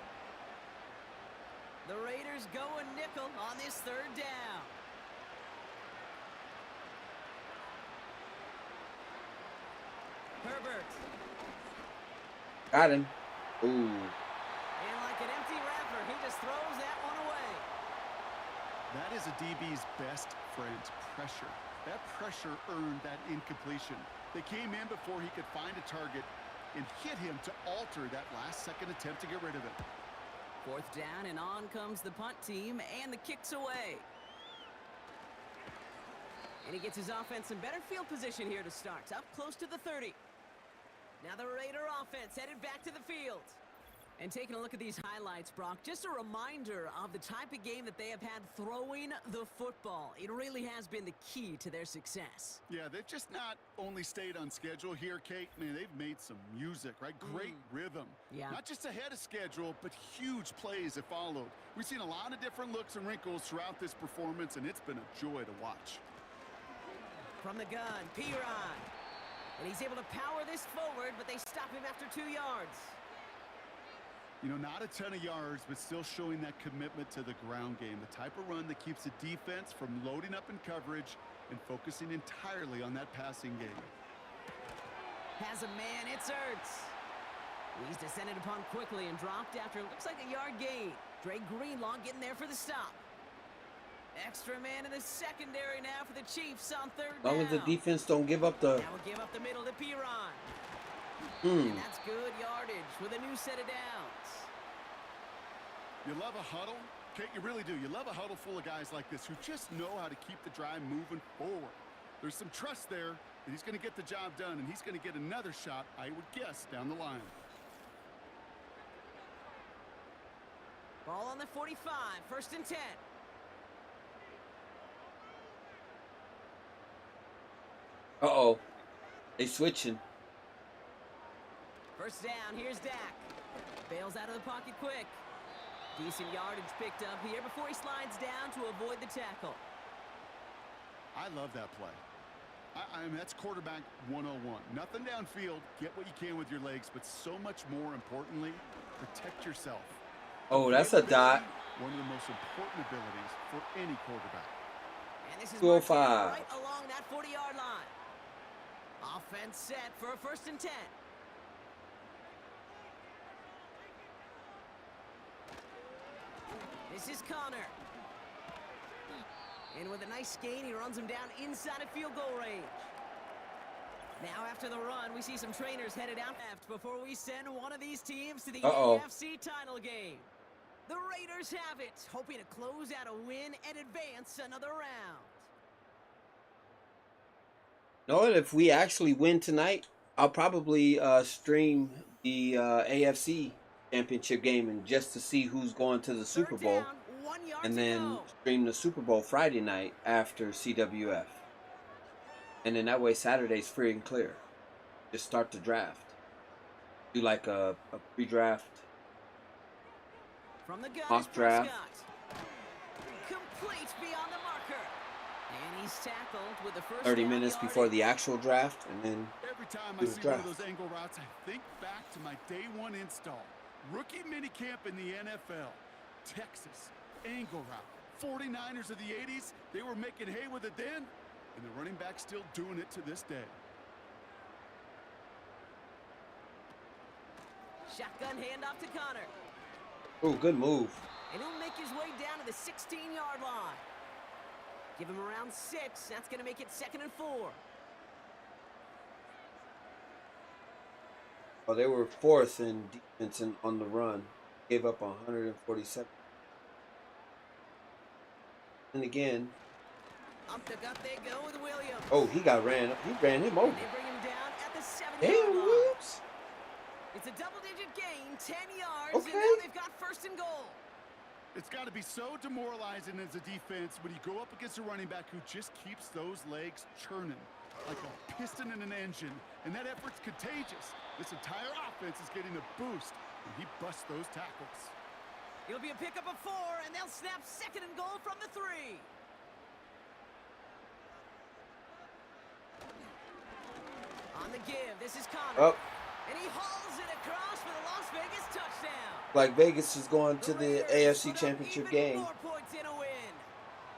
The Raiders go a nickel on this 3rd down. Herbert. Got him. Ooh. And like an empty wrapper, he just throws that one away. That is a DB's best friend, pressure. That pressure earned that incompletion. They came in before he could find a target and hit him to alter that last-second attempt to get rid of it. 4th down, and on comes the punt team, and the kick's away. And he gets his offense in better field position here to start. Up close to the 30. Now the Raider offense headed back to the field. And taking a look at these highlights, Brock, just a reminder of the type of game that they have had throwing the football. It really has been the key to their success. Yeah, they've just not only stayed on schedule here, Kate. Man, they've made some music, right? Great rhythm. Yeah. Not just ahead of schedule, but huge plays have followed. We've seen a lot of different looks and wrinkles throughout this performance, and it's been a joy to watch. From the gun, Piron. And he's able to power this forward, but they stop him after 2 yards. You know, not a ton of yards, but still showing that commitment to the ground game. The type of run that keeps the defense from loading up in coverage and focusing entirely on that passing game. Has a man, it's Ertz. He's descended upon quickly and dropped after it looks like a yard gain. Dre Greenlaw getting there for the stop. Extra man in the secondary now for the Chiefs on third down. As long as the defense don't give up the... Now we'll give up the middle to Piron. And that's good yardage with a new set of downs. You love a huddle? Kate, you really do. You love a huddle full of guys like this who just know how to keep the drive moving forward. There's some trust there that he's going to get the job done, and he's going to get another shot, I would guess, down the line. Ball on the 45, 1st and 10. Uh-oh. They switching. First down, here's Dak. Bails out of the pocket quick. Decent yardage picked up here before he slides down to avoid the tackle. I love that play. I mean, that's quarterback 101. Nothing downfield. Get what you can with your legs, but so much more importantly, protect yourself. Oh, that's a dot. One of the most important abilities for any quarterback. And this is 205. right along that 40-yard line. Offense set for a 1st and 10. This is Connor. And with a nice gain, he runs him down inside of field goal range. Now after the run, we see some trainers headed out left before we send one of these teams to the AFC title game. The Raiders have it, hoping to close out a win and advance another round. Know what? If we actually win tonight, I'll probably stream the AFC championship game and just to see who's going to the Super Bowl, and then stream the Super Bowl Friday night after CWF, and then that way Saturday's free and clear. Just start the draft. Do like a pre-draft, from the gun, mock draft. Complete beyond the marker. And he's tackled with the first 30 minutes before the actual draft, and then every time do I the see draft. one of those angle routes, I think back to my day one install. Rookie minicamp in the NFL. Texas, angle route. 49ers of the 80s, they were making hay with it then, and the running back's still doing it to this day. Shotgun handoff to Connor. Oh, good move. And he'll make his way down to the 16-yard line. Give him around 6. That's going to make it 2nd and 4. Oh, they were 4th in defense on the run. Gave up 147. And again. Up the gut they go with Williams. Oh, he ran him over. And they bring him down at the 7-yard line. Whoops. It's a double-digit gain, 10 yards, Okay. and now they've got 1st and goal. It's got to be so demoralizing as a defense when you go up against a running back who just keeps those legs churning like a piston in an engine, and that effort's contagious. This entire offense is getting a boost, and he busts those tackles. It'll be a pickup of 4, and they'll snap 2nd and goal from the 3. On the give, this is Connor. Oh. And he hauls it across for the Las Vegas touchdown. Like Vegas is going to the AFC Championship game. More points in a win.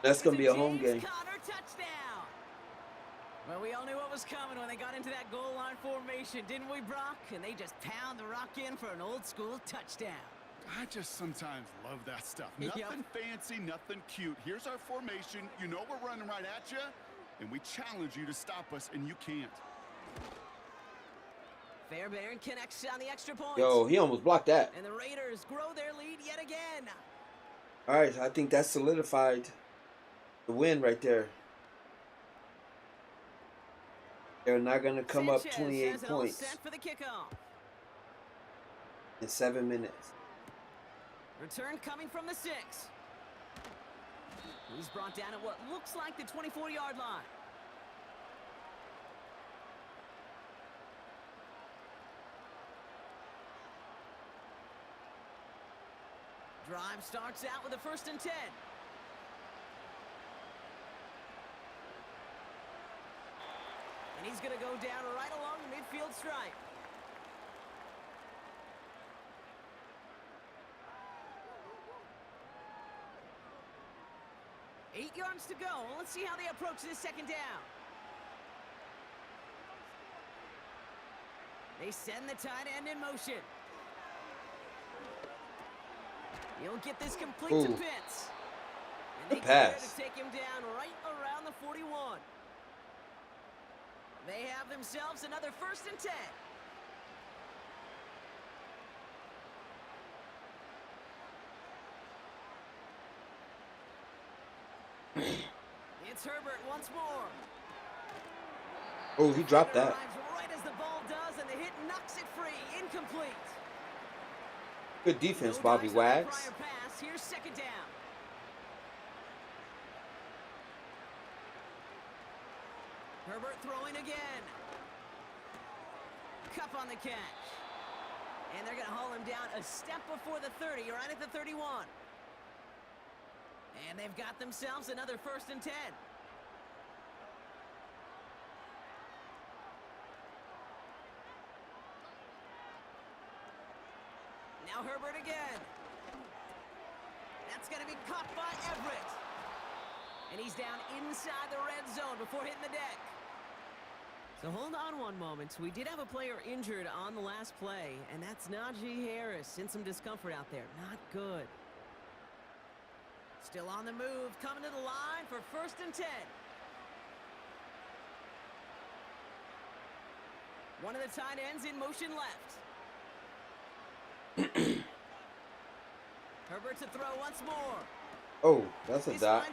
That's going to be a home James game. Conner touchdown. Well, we all knew what was coming when they got into that goal line formation, didn't we, Brock? And they just pound the rock in for an old-school touchdown. I just sometimes love that stuff. Yep. Nothing fancy, nothing cute. Here's our formation. You know we're running right at you, and we challenge you to stop us, and you can't. Fairbairn connects on the extra point. Yo, he almost blocked that. And the Raiders grow their lead yet again. All right, I think that solidified the win right there. They're not going to come up Sanchez 28 has it all points set for the kickoff. in 7 minutes. Return coming from the 6. He's brought down at what looks like the 24-yard line. Drive starts out with a 1st and 10. And he's going to go down right along the midfield stripe. Eight yards to go. Let's see how they approach this 2nd down. They send the tight end in motion. He'll get this complete to Pitts. And they get to take him down right around the 41. They have themselves another 1st and 10. It's Herbert once more. Oh, he dropped that. Right as the ball does, and the hit knocks it free. Incomplete. Good defense, Bobby Wags. Pass. Here's 2nd down. Herbert throwing again. Cup on the catch. And they're going to haul him down a step before the 30, right at the 31. And they've got themselves another 1st and 10. Now Herbert again. That's going to be caught by Everett. And he's down inside the red zone before hitting the deck. So hold on one moment. We did have a player injured on the last play, and that's Najee Harris. In some discomfort out there. Not good. Still on the move, coming to the line for 1st and 10. One of the tight ends in motion left. Herbert to throw once more. Oh, that's a dot.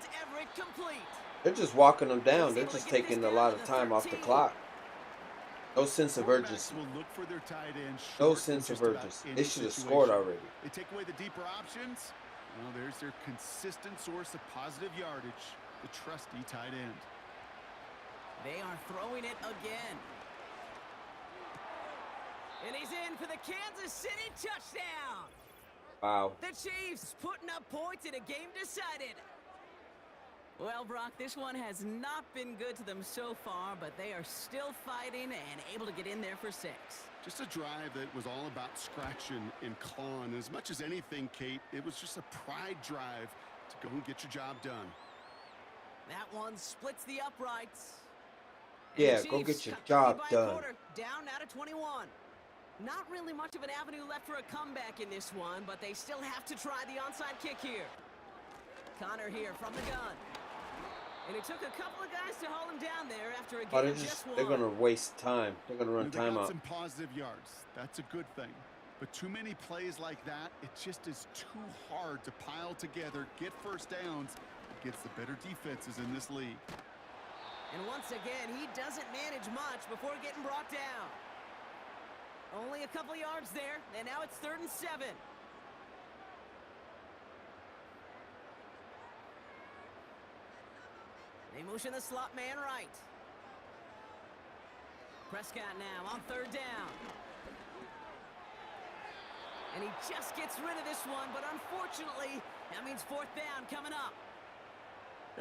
They're just walking them down. They're just taking a lot of time off the clock. No sense of urgency. No sense of urgency. They should have scored already. They take away the deeper options. Well, there's their consistent source of positive yardage, the trusty tight end. They are throwing it again. And he's in for the Kansas City touchdown. Wow. The Chiefs putting up points in a game decided. Well, Brock, this one has not been good to them so far, but they are still fighting and able to get in there for 6. Just a drive that was all about scratching and clawing. As much as anything, Kate, it was just a pride drive to go and get your job done. That one splits the uprights. Yeah, go get your job done. Down now to 21. Not really much of an avenue left for a comeback in this one, but they still have to try the onside kick here. Connor here from the gun. And it took a couple of guys to haul him down there after a game just won. They're going to waste time. They're going to run timeout. Some positive yards. That's a good thing. But too many plays like that, it just is too hard to pile together, get 1st downs against the better defenses in this league. And once again, he doesn't manage much before getting brought down. Only a couple yards there, and now it's 3rd and 7. They motion the slot man right. Prescott now on 3rd down. And he just gets rid of this one, but unfortunately, that means 4th down coming up.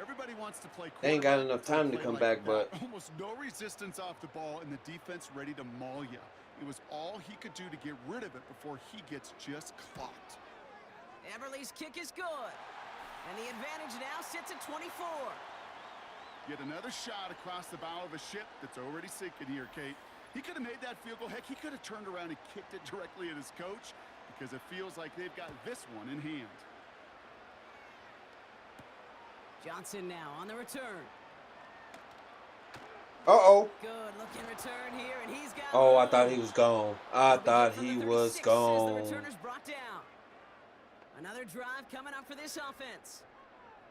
Everybody wants to play. They ain't got enough time to come back, but almost no resistance off the ball, and the defense ready to maul you. It was all he could do to get rid of it before he gets just clocked. Everly's kick is good, and the advantage now sits at 24. Yet another shot across the bow of a ship that's already sinking here, Kate. He could have made that field goal. Heck, he could have turned around and kicked it directly at his coach because it feels like they've got this one in hand. Johnson now on the return. uh-oh. Good looking return here, and he's got. Oh, I thought he was gone. I thought he was The gone. returner's brought down. Another drive coming up for this offense.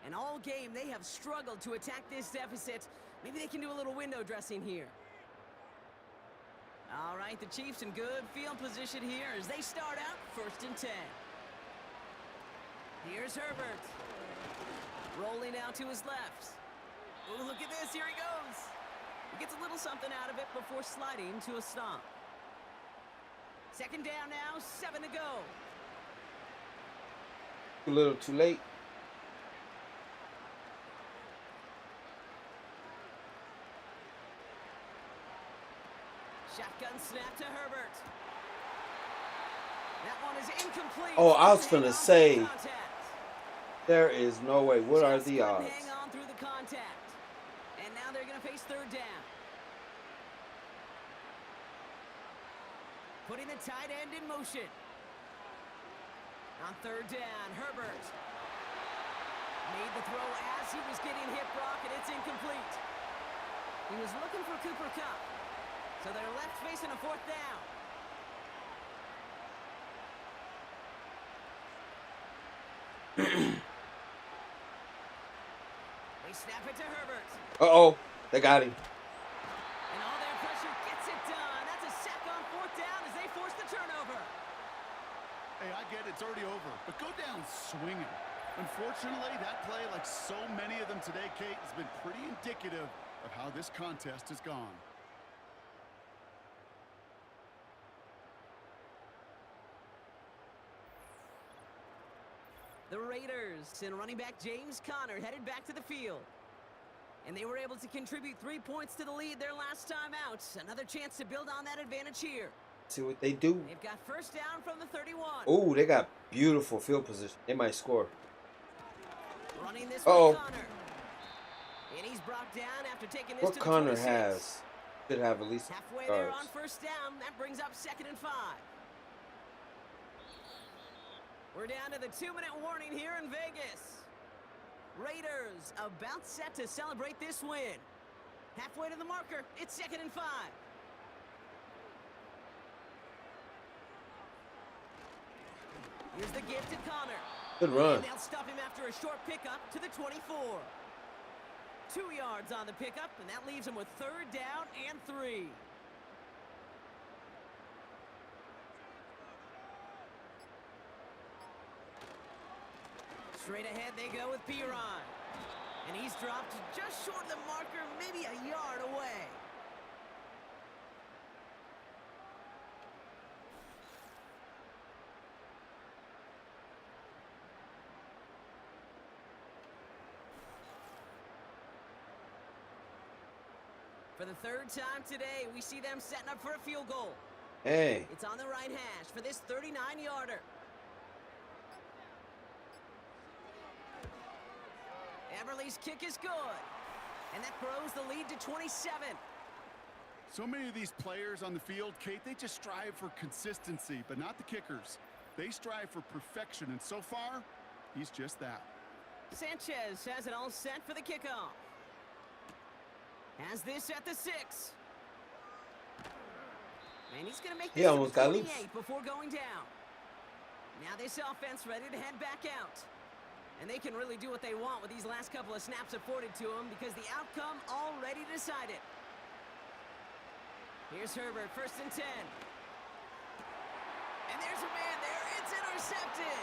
And all game, they have struggled to attack this deficit. Maybe they can do a little window dressing here. All right, the Chiefs in good field position here as they start out 1st and 10. Here's Herbert. Rolling out to his left. Oh, look at this. Here he goes. He gets a little something out of it before sliding to a stop. 2nd down now, 7 to go. Too little, too late. Shotgun snap to Herbert. That one is incomplete. Oh, I was gonna say, there is no way. What are the odds? Hang on through the contact. And now they're gonna face 3rd down. Putting the tight end in motion. On 3rd down, Herbert made the throw as he was getting hit, Brock, and it's incomplete. He was looking for Cooper Kupp. So they're left facing a 4th down. They snap it to Herbert. Uh-oh, they got him. And all their pressure gets it done. That's a sack on 4th down as they force the turnover. Hey, I get it's already over, but go down swinging. Unfortunately, that play, like so many of them today, Kate, has been pretty indicative of how this contest has gone. The Raiders and running back James Conner headed back to the field. And they were able to contribute 3 points to the lead their last time out. Another chance to build on that advantage here. See what they do. They've got 1st down from the 31. Oh, they got beautiful field position. They might score. Running this Uh-oh. with Conner. And he's brought down after taking this What to the Connor 26. has should have at least Halfway there yards. on 1st down. That brings up 2nd and 5. We're down to the 2-minute warning here in Vegas. Raiders about set to celebrate this win. Halfway to the marker. It's 2nd and 5. Here's the gift to Conner. Good run. And they'll stop him after a short pickup to the 24. 2 yards on the pickup, and that leaves him with 3rd down and 3. Straight ahead they go with Piron. And he's dropped just short of the marker, maybe a yard away. For the 3rd time today, we see them setting up for a field goal. Hey. It's on the right hash for this 39-yarder. Everly's kick is good. And that grows the lead to 27. So many of these players on the field, Kate, they just strive for consistency, but not the kickers. They strive for perfection, and so far, he's just that. Sanchez has it all set for the kickoff. Has this at the 6. And he's going to make this almost got 28 loose before going down. Now this offense ready to head back out. And they can really do what they want with these last couple of snaps afforded to them because the outcome already decided. Here's Herbert, 1st and 10. And there's a man there. It's intercepted.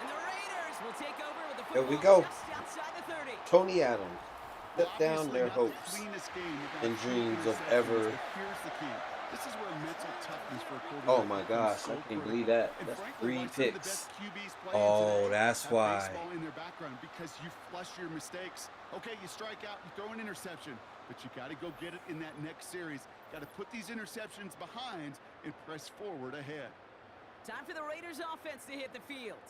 And the Raiders will take over with the There we football go. just outside the 30. Tony Adams. Let down Obviously their not the hopes cleanest game with and that dreams few of interceptions, ever. but here's the key. This is where mental toughness for a quarterback Oh my becomes gosh, so I can't critical. believe that. And That's frankly, 3 why some of the picks. best QBs playing Oh, today that's have why. baseball in their background, because you flush your mistakes. Okay, you strike out, you throw an interception, but you got to go get it in that next series. Got to put these interceptions behind and press forward ahead. Time for the Raiders offense to hit the field.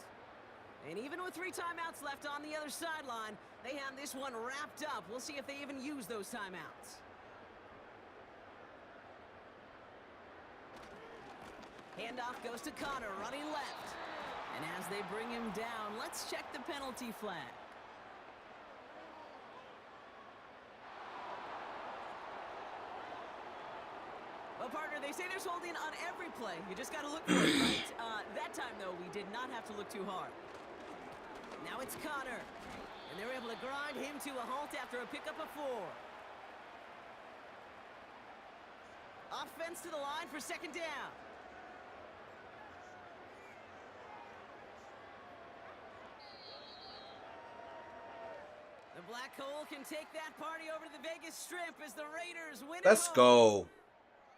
And even with 3 timeouts left on the other sideline, they have this one wrapped up. We'll see if they even use those timeouts. Handoff goes to Conner, running left. And as they bring him down, let's check the penalty flag. Well, partner, they say there's holding on every play. You just got to look for it, right? That time, though, we did not have to look too hard. Now it's Conner. And they're able to grind him to a halt after a pickup of 4. Offense to the line for second down. The Black Hole can take that party over to the Vegas Strip as the Raiders win. Let's go.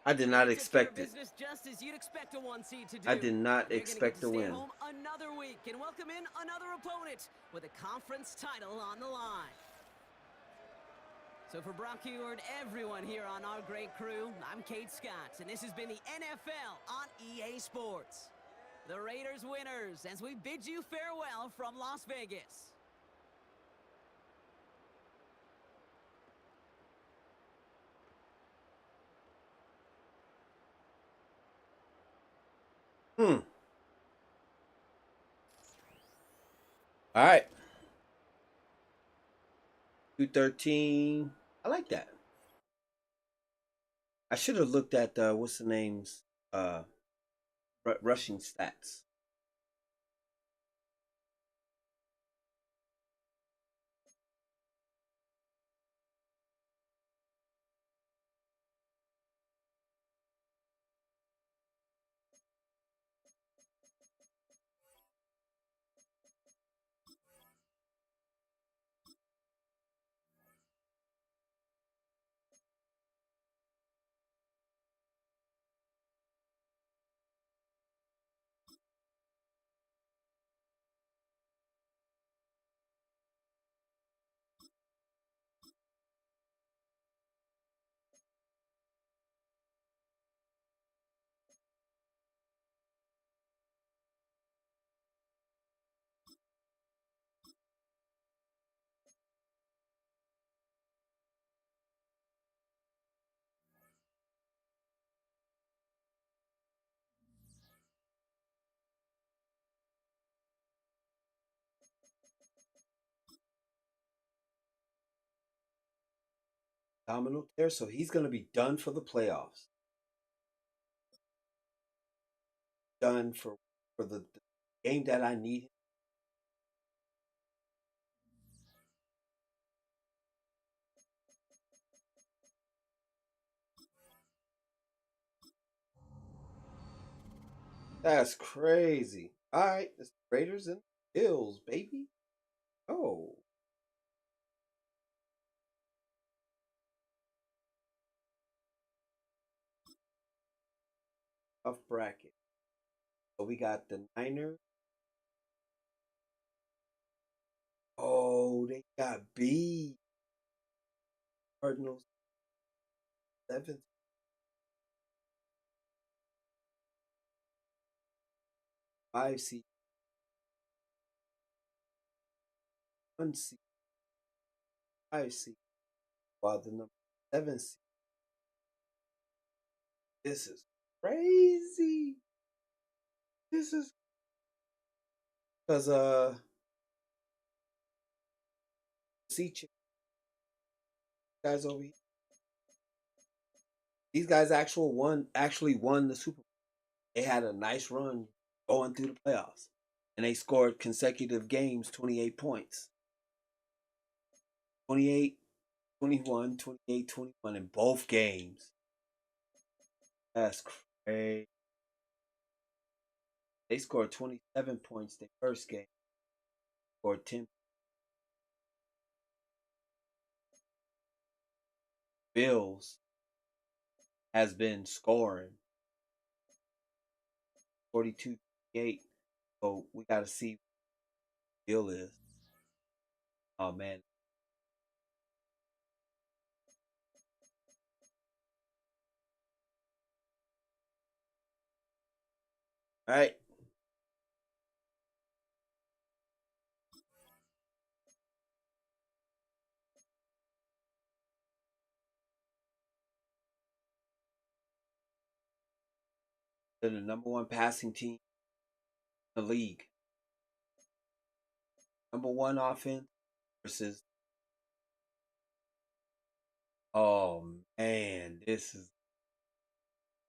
I did not expect it. Just as you'd expect a one seed to do. I did not expect to win. Home another week and welcome in another opponent with a conference title on the line. So for Brock Eward, everyone here on our great crew, I'm Kate Scott, and this has been the NFL on EA Sports. The Raiders winners as we bid you farewell from Las Vegas. All right. 213. I like that. I should have looked at what's the name's rushing stats. Domino tear, so he's going to be done for the playoffs. Done for the game that I need. That's crazy. All right, it's Raiders and Bills, baby. Oh. Tough bracket. So we got the Niners. Oh, they got B. Cardinals 7th. 5 seed. 1 seed. 5 seed. While the number 7 seed. This is crazy. This is because see guys over here. These guys actually won the Super Bowl. They had a nice run going through the playoffs. And they scored consecutive games, 28 points. 28, 21, 28, 21 in both games. That's crazy. They scored 27 points their first game. Scored 10. Bills has been scoring 42-8. So we got to see what the deal is. Oh, man. All right. They're the number one passing team in the league. Number one offense versus. Oh, man. This is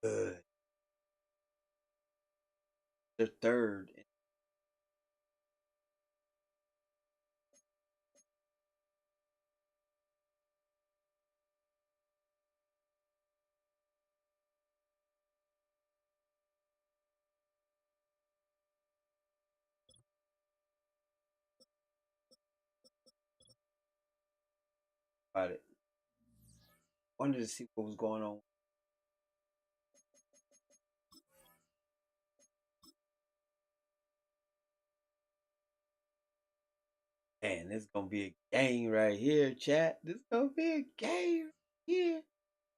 good. They're third. Wanted to see what was going on. Man, this is gonna be a game right here, chat. This is gonna be a game here.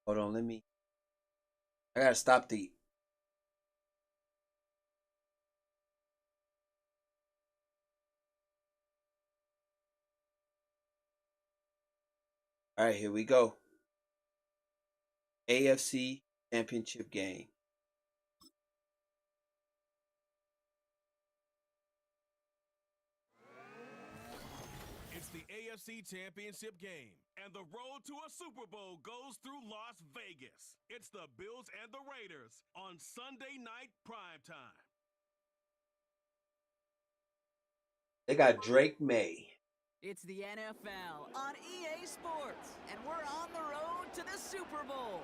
Hold on, I gotta stop the. All right, here we go. AFC Championship game. It's the AFC Championship game, and the road to a Super Bowl goes through Las Vegas. It's the Bills and the Raiders on Sunday night primetime. They got Drake May. It's the NFL on EA Sports, and we're on the road to the Super Bowl.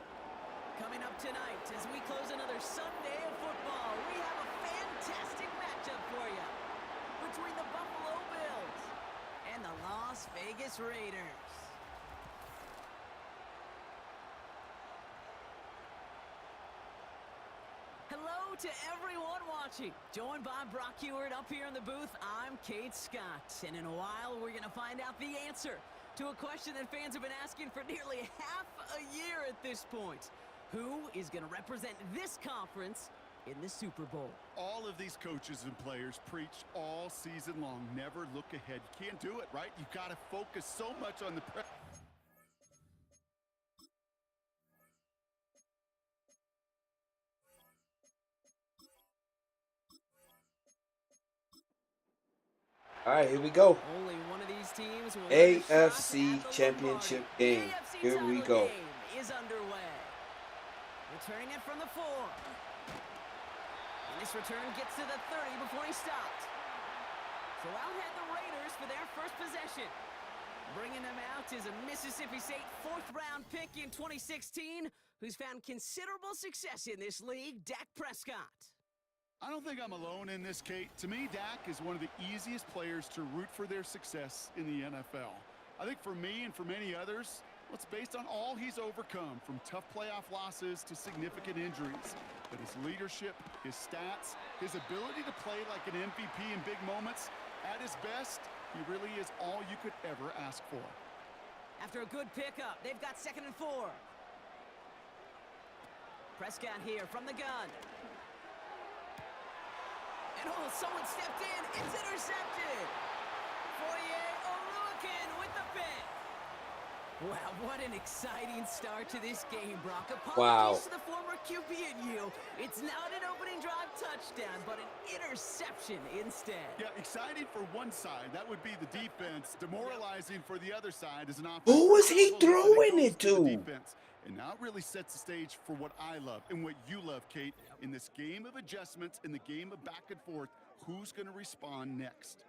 Coming up tonight, as we close another Sunday of football, we have a fantastic matchup for you between the Buffalo Bills and the Las Vegas Raiders. Hello to everyone watching. Joined by Brock Ewart up here in the booth, I'm Kate Scott. And in a while, we're going to find out the answer to a question that fans have been asking for nearly half a year at this point. Who is going to represent this conference in the Super Bowl? All of these coaches and players preach all season long, never look ahead. You can't do it, right? You've got to focus so much on the All right, here we go. Only one of these teams will AFC Championship game. Here we go. Game is underway. Returning it from the 4. And this return gets to the 30 before he stopped. So out head the Raiders for their first possession. Bringing them out is a Mississippi State 4th-round pick in 2016 who's found considerable success in this league, Dak Prescott. I don't think I'm alone in this, Kate. To me, Dak is one of the easiest players to root for their success in the NFL. I think for me and for many others, it's based on all he's overcome, from tough playoff losses to significant injuries. But his leadership, his stats, his ability to play like an MVP in big moments, at his best, he really is all you could ever ask for. After a good pickup, they've got 2nd and 4. Prescott here from the gun. And oh, someone stepped in. It's intercepted. Foye-Oluokun with the pick. Wow, what an exciting start to this game, Brock. Apologies to the former QB in you. It's not an opening drive touchdown, but an interception instead. Yeah, exciting for one side. That would be the defense. Demoralizing for the other side as an offense. Who was he throwing it to? Defense. And now it really sets the stage for what I love and what you love, Kate. In this game of adjustments, in the game of back and forth, who's going to respond next?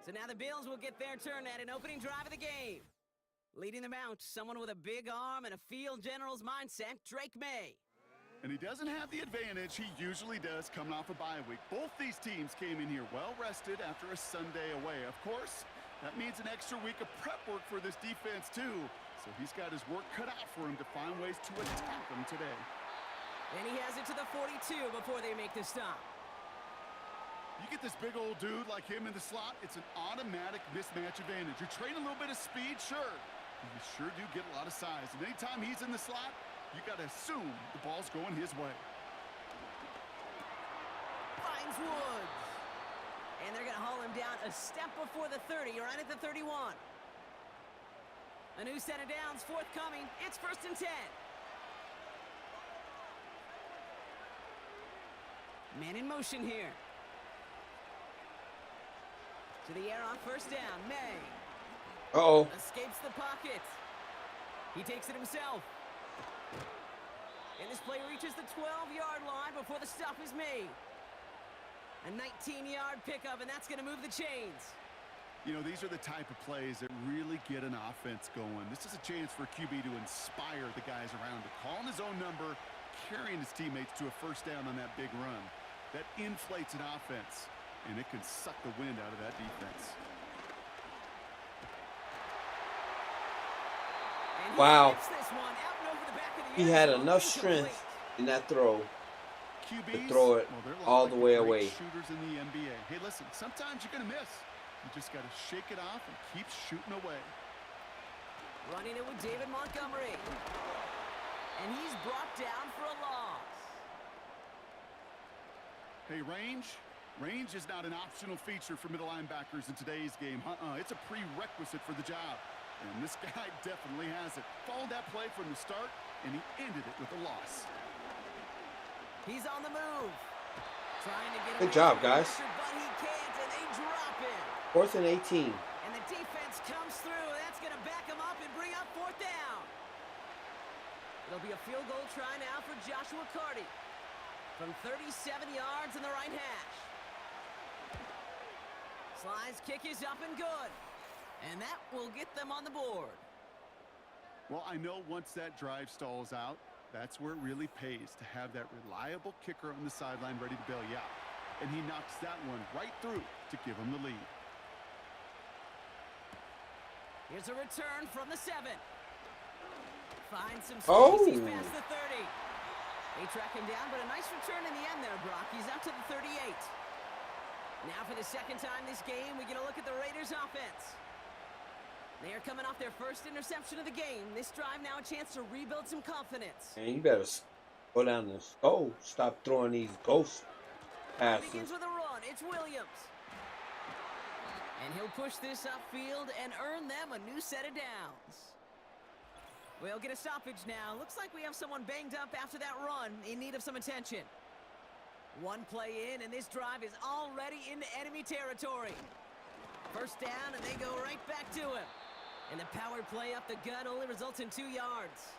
So now the Bills will get their turn at an opening drive of the game. Leading them out, someone with a big arm and a field general's mindset, Drake May. And he doesn't have the advantage he usually does coming off a bye week. Both these teams came in here well-rested after a Sunday away. Of course, that means an extra week of prep work for this defense, too. So he's got his work cut out for him to find ways to attack them today. And he has it to the 42 before they make the stop. You get this big old dude like him in the slot, it's an automatic mismatch advantage. You train a little bit of speed, sure. You sure do get a lot of size. And anytime he's in the slot, you got to assume the ball's going his way. Finds Woods. And they're going to haul him down a step before the 30, right at the 31. A new set of downs forthcoming. It's 1st and 10. Man in motion here. To the air on 1st down. May. Uh-oh. Escapes the pocket. He takes it himself. And this play reaches the 12-yard line before the stop is made. A 19-yard pickup, and that's going to move the chains. You know, these are the type of plays that really get an offense going. This is a chance for QB to inspire the guys around him. Calling his own number, carrying his teammates to a 1st down on that big run. That inflates an offense, and it can suck the wind out of that defense. And wow. This one out and over the He had enough strength in that throw to QBs, throw it well, they're a lot all like the way great away. shooters in the NBA. Hey, listen, sometimes you're going to miss. You just got to shake it off and keep shooting away. Running it with David Montgomery. And he's brought down for a loss. Hey, range. Range is not an optional feature for middle linebackers in today's game. It's a prerequisite for the job. And this guy definitely has it. Followed that play from the start, and he ended it with a loss. He's on the move. Trying to get Good job, guys. pressure, but he can't, and they drop him. 4th and 18. And the defense comes through. That's going to back him up and bring up 4th down. It'll be a field goal try now for Joshua Carty from 37 yards in the right hash. Sly's kick is up and good. And that will get them on the board. Well, I know once that drive stalls out, that's where it really pays to have that reliable kicker on the sideline ready to bail you out. And he knocks that one right through to give him the lead. Here's a return from the 7. Finds some space. He's past the 30. They track him down, but a nice return in the end there, Brock. He's up to the 38. Now for the second time this game, we get a look at the Raiders' offense. They are coming off their first interception of the game. This drive now a chance to rebuild some confidence. And you better go down and stop throwing these ghost passes. Begins with a run. It's Williams. And he'll push this upfield and earn them a new set of downs. We'll get a stoppage now. Looks like we have someone banged up after that run, in need of some attention. One play in, and this drive is already into enemy territory. First down, and they go right back to him. And the power play up the gut only results in 2 yards.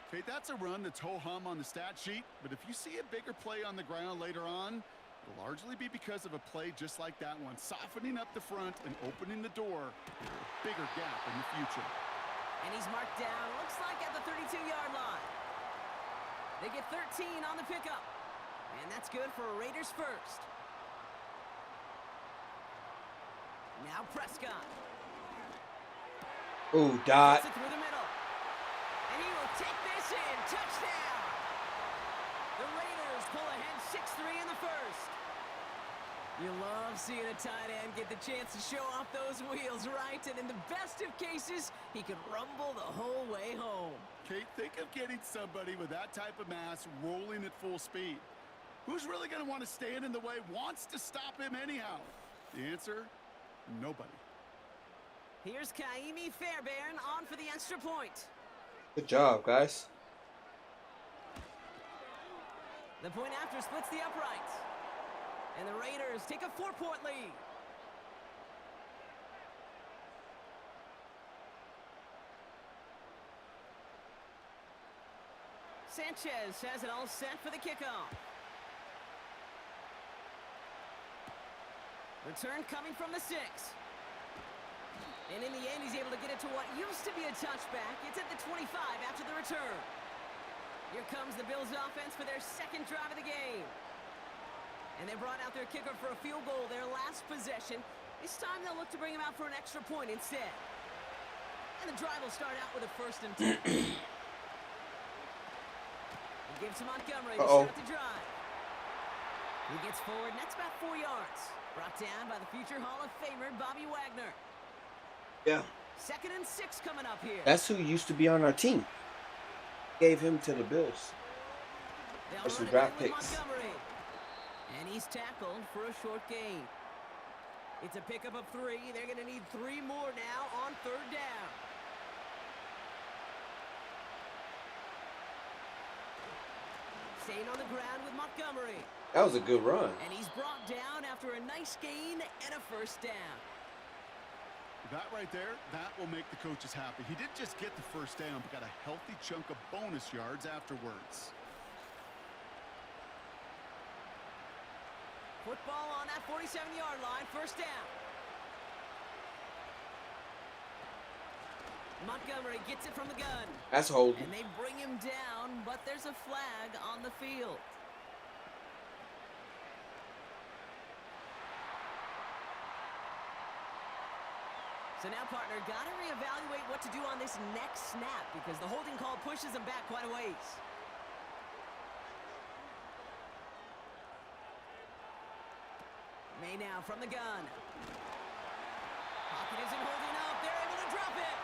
Okay, that's a run that's ho-hum on the stat sheet, but if you see a bigger play on the ground later on, it'll largely be because of a play just like that one, softening up the front and opening the door for a bigger gap in the future. And he's marked down, looks like at the 32-yard line. They get 13 on the pickup. And that's good for a Raiders first. Now Prescott. Ooh, dot. Gets it through the middle. And he will take this in. Touchdown. The Raiders pull ahead 6-3 in the first. You love seeing a tight end get the chance to show off those wheels, right? And in the best of cases, he could rumble the whole way home. Kate, think of getting somebody with that type of mass rolling at full speed. Who's really going to want to stand in the way, wants to stop him anyhow? The answer, nobody. Here's Kaimi Fairbairn on for the extra point. Good job, guys. The point after splits the uprights. And the Raiders take a 4-point lead. Sanchez has it all set for the kickoff. Return coming from the 6. And in the end, he's able to get it to what used to be a touchback. It's at the 25 after the return. Here comes the Bills offense for their second drive of the game. And they brought out their kicker for a field goal their last possession. This time they'll look to bring him out for an extra point instead. And the drive will start out with a 1st and 10. It gives to Montgomery to start the drive. He gets forward, and that's about 4 yards. Brought down by the future Hall of Famer, Bobby Wagner. Yeah. 2nd and 6 coming up here. That's who used to be on our team. Gave him to the Bills. They'll some run it draft in with picks. Montgomery. And he's tackled for a short gain. It's a pickup of 3. They're going to need 3 more now on 3rd down. Staying on the ground with Montgomery. That was a good run. And he's brought down after a nice gain and a 1st down. That right there, that will make the coaches happy. He didn't just get the 1st down, but got a healthy chunk of bonus yards afterwards. Football on that 47-yard line, 1st down. Montgomery gets it from the gun. That's holding. And they bring him down, but there's a flag on the field. So now, partner, got to reevaluate what to do on this next snap because the holding call pushes him back quite a ways. May now from the gun. Pocket isn't holding up. They're able to drop it.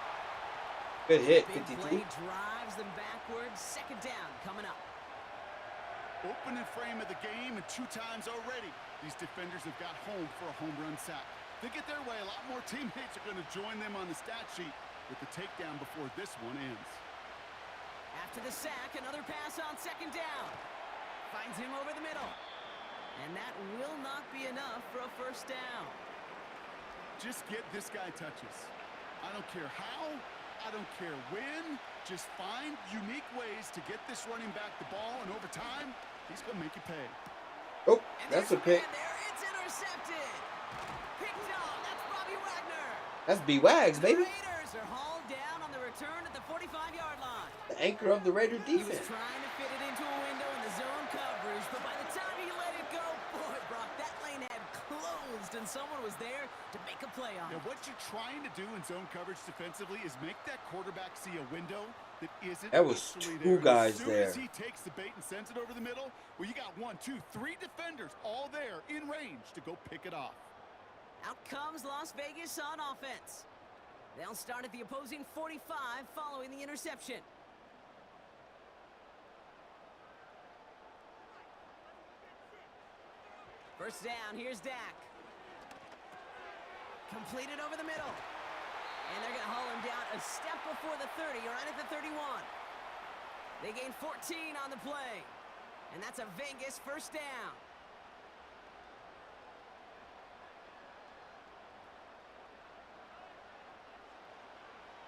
Good hit, Big 52. play drives them backwards. Second down coming up. Opening frame of the game, and 2 times already, these defenders have got home for a home run sack. They get their way, a lot more teammates are going to join them on the stat sheet with the takedown before this one ends. After the sack, another pass on second down. Finds him over the middle. And that will not be enough for a first down. Just get this guy touches. I don't care how, I don't care when. Just find unique ways to get this running back the ball, and over time, he's going to make you pay. Oh, that's a pick. And there, it's intercepted. Picked off. That's Bobby Wagner. That's B-Wags, baby. The Raiders are hauled down on the return at the 45-yard line. The anchor of the Raider He was defense. trying to fit it into a window in the zone coverage, but by the time he let it go, boy, Brock, that lane had closed, and someone was there to make a play on it. Yeah, what you're trying to do in zone coverage defensively is make that quarterback see a window that isn't That was actually two there. guys as soon there. as he takes the bait and sends it over the middle, well, you got 1, 2, 3 defenders all there in range to go pick it off. Out comes Las Vegas on offense. They'll start at the opposing 45 following the interception. First down, here's Dak. Completed over the middle. And they're going to haul him down a step before the 30, right at the 31. They gain 14 on the play. And that's a Vegas first down.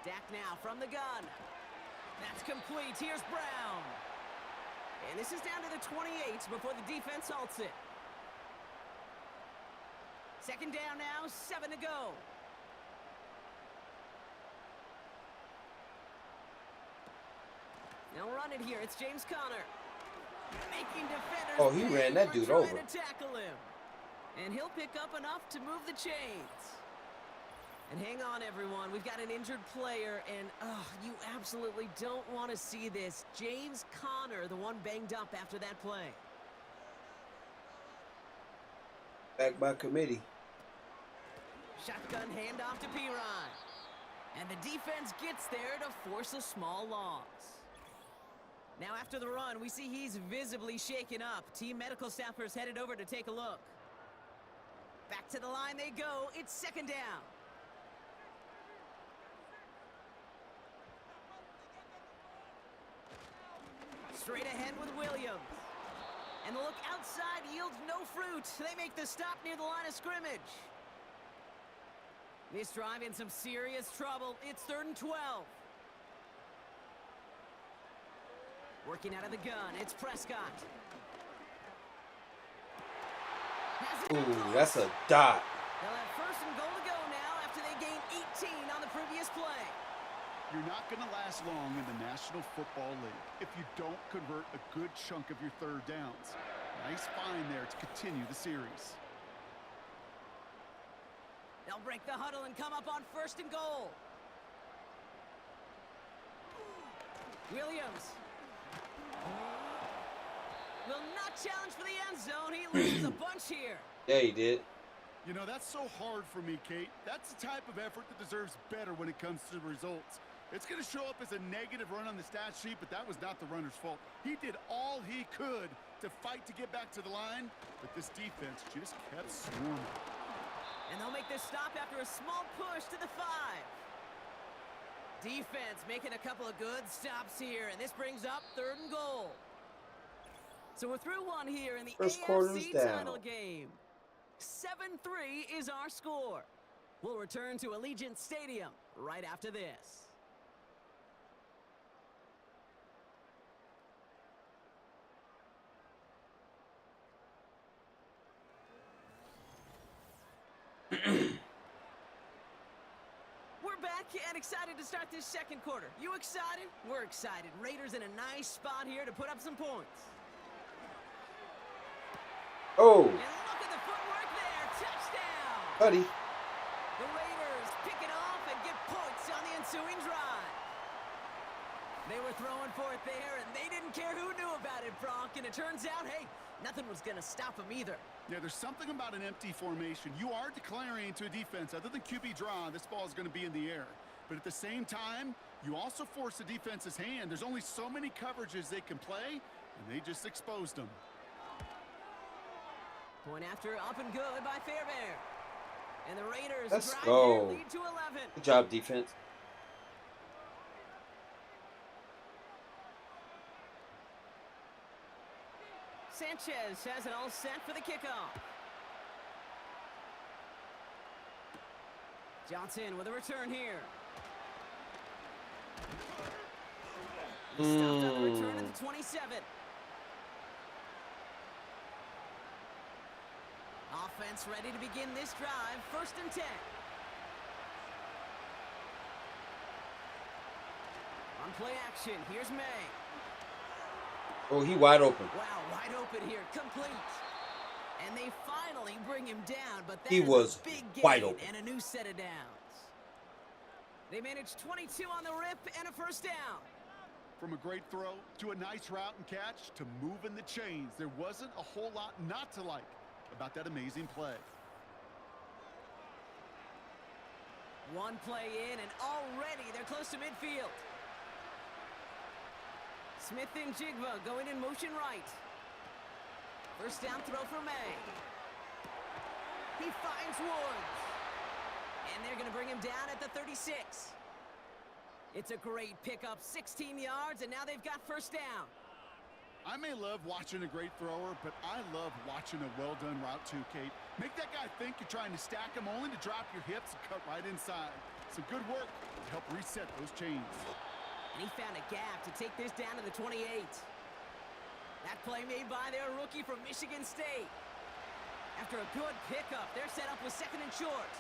Dak now from the gun. That's complete. Here's Brown. And this is down to the 28 before the defense halts it. Second down now, 7 to go. They'll run it here. It's James Conner. Making defenders. Oh, he ran that pay for dude trying over. to tackle him. And he'll pick up enough to move the chains. And hang on, everyone. We've got an injured player, and you absolutely don't want to see this. James Conner, the one banged up after that play. Back by committee. Shotgun handoff to Piron. And the defense gets there to force a small loss. Now after the run, we see he's visibly shaken up. Team medical staffers headed over to take a look. Back to the line they go. It's second down. Straight ahead with Williams. And the look outside yields no fruit. They make the stop near the line of scrimmage. This drive in some serious trouble. It's 3rd and 12. Working out of the gun, it's Prescott. Ooh, that's a dot. They'll have 1st and goal to go now after they gained 18 on the previous play. You're not going to last long in the National Football League if you don't convert a good chunk of your 3rd downs. Nice find there to continue the series. They'll break the huddle and come up on 1st and goal. Williams will not challenge for the end zone. He loses a bunch here. Yeah, he did. You know, that's so hard for me, Kate. That's the type of effort that deserves better when it comes to the results. It's going to show up as a negative run on the stat sheet, but that was not the runner's fault. He did all he could to fight to get back to the line, but this defense just kept swarming. And they'll make this stop after a small push to the 5. Defense making a couple of good stops here, and this brings up 3rd and goal. So we're through one here in the First quarter's AFC down. title game. 7-3 is our score. We'll return to Allegiant Stadium right after this. We're back and excited to start this second quarter. You excited? We're excited. Raiders in a nice spot here to put up some points. Oh, And look at the footwork there. Touchdown. buddy. The Raiders pick it off ensuing drive. They were throwing for it there, and they didn't care who knew about it, Brock. And it turns out, hey, nothing was going to stop them either. Yeah, there's something about an empty formation. You are declaring to a defense, other than QB draw, this ball is going to be in the air. But at the same time, you also force the defense's hand. There's only so many coverages they can play, and they just exposed them. Point after up and good by Fairbairn. And the Raiders Let's drive go. their lead to 11. Good job, defense. Sanchez has it all set for the kickoff. Johnson with a return here. He stopped on the return at the 27. Offense ready to begin this drive. 1st and 10. On play action, here's May. Oh, he wide open. Wow, wide open here, complete. And they finally bring him down, but that He is was a big gain wide open. and a new set of downs. They managed 22 on the rip and a 1st down. From a great throw to a nice route and catch to moving the chains, there wasn't a whole lot not to like about that amazing play. One play in, and already they're close to midfield. Smith and Jigba going in motion right. 1st down throw for May. He finds Woods. And they're going to bring him down at the 36. It's a great pickup, 16 yards, and now they've got 1st down. I may love watching a great thrower, but I love watching a well-done route too, Kate. Make that guy think you're trying to stack him only to drop your hips and cut right inside. Some good work to help reset those chains. And he found a gap to take this down to the 28. That play made by their rookie from Michigan State. After a good pickup, they're set up with 2nd and short.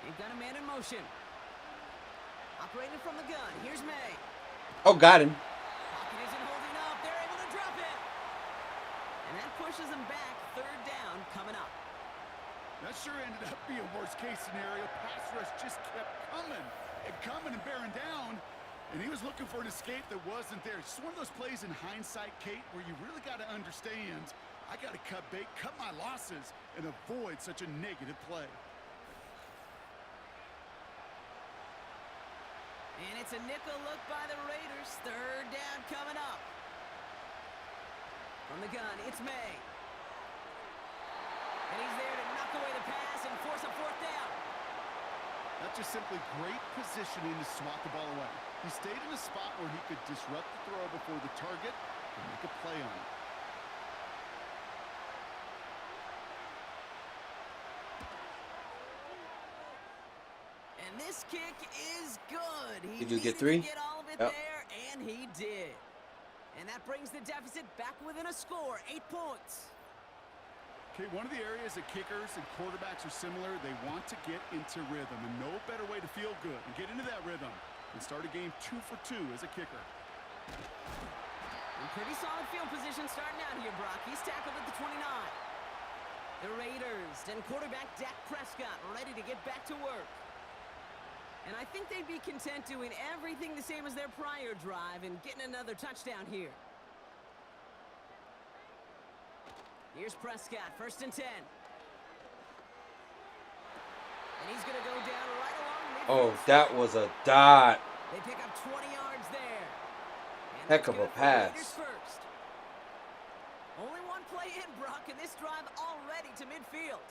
They've got a man in motion. Operating from the gun, here's May. Oh, got him. Pocket isn't holding up. They're able to drop it. And that pushes them back. 3rd down coming up. That sure ended up being worst-case scenario. Pass rush just kept coming and bearing down. And he was looking for an escape that wasn't there. It's just one of those plays in hindsight, Kate, where you really got to understand, I got to cut bait, cut my losses, and avoid such a negative play. And it's a nickel look by the Raiders. 3rd down coming up. From the gun, it's May. And he's there to knock away the pass and force a 4th down. That's just simply great positioning to swat the ball away. He stayed in a spot where he could disrupt the throw before the target and make a play on it. And this kick is good. He Did you get needed 3? to get all of it Yep. there, and he did. And that brings the deficit back within a score, 8 points. Okay, one of the areas that kickers and quarterbacks are similar, they want to get into rhythm, and no better way to feel good and get into that rhythm and start a game 2 for 2 as a kicker. In pretty solid field position starting out here, Brock. He's tackled at the 29. The Raiders and quarterback Dak Prescott ready to get back to work. And I think they'd be content doing everything the same as their prior drive and getting another touchdown here. Here's Prescott, 1st and 10. And he's going to go down right along midfield. Oh, that was a dot. They pick up 20 yards there. And Heck that's of a good for the pass. Raiders first. Only one play in, Brock, and this drive already to midfield.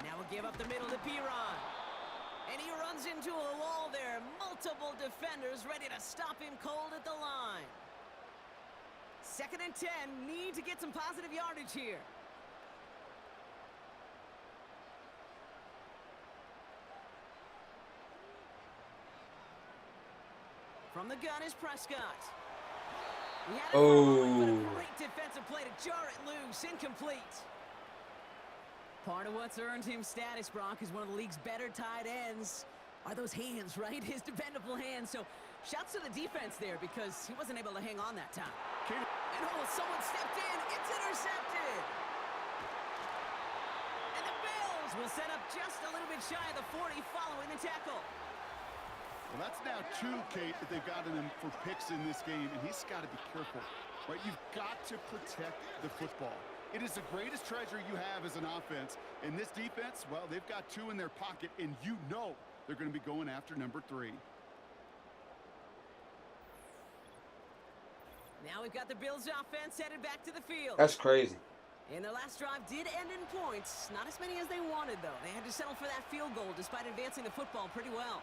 Now we'll give up the middle to Piron. And he runs into a wall there. Multiple defenders ready to stop him cold at the line. 2nd and 10, need to get some positive yardage here. From the gun is Prescott. He had it for a moment, but a great defensive play to jar it loose, incomplete. Part of what's earned him status, Brock, is one of the league's better tight ends. Are those hands, right? His dependable hands. So shouts to the defense there because he wasn't able to hang on that time. And oh, someone stepped in. It's intercepted. And the will set up just a little bit shy of the 40 following the tackle. Well, that's now 2, Kate, that they've gotten him for picks in this game, and he's got to be careful, right? You've got to protect the football. It is the greatest treasure you have as an offense. And this defense, well, they've got 2 in their pocket, and you know they're going to be going after number 3. Now we've got the Bills offense headed back to the field. That's crazy. And their last drive did end in points. Not as many as they wanted, though. They had to settle for that field goal despite advancing the football pretty well.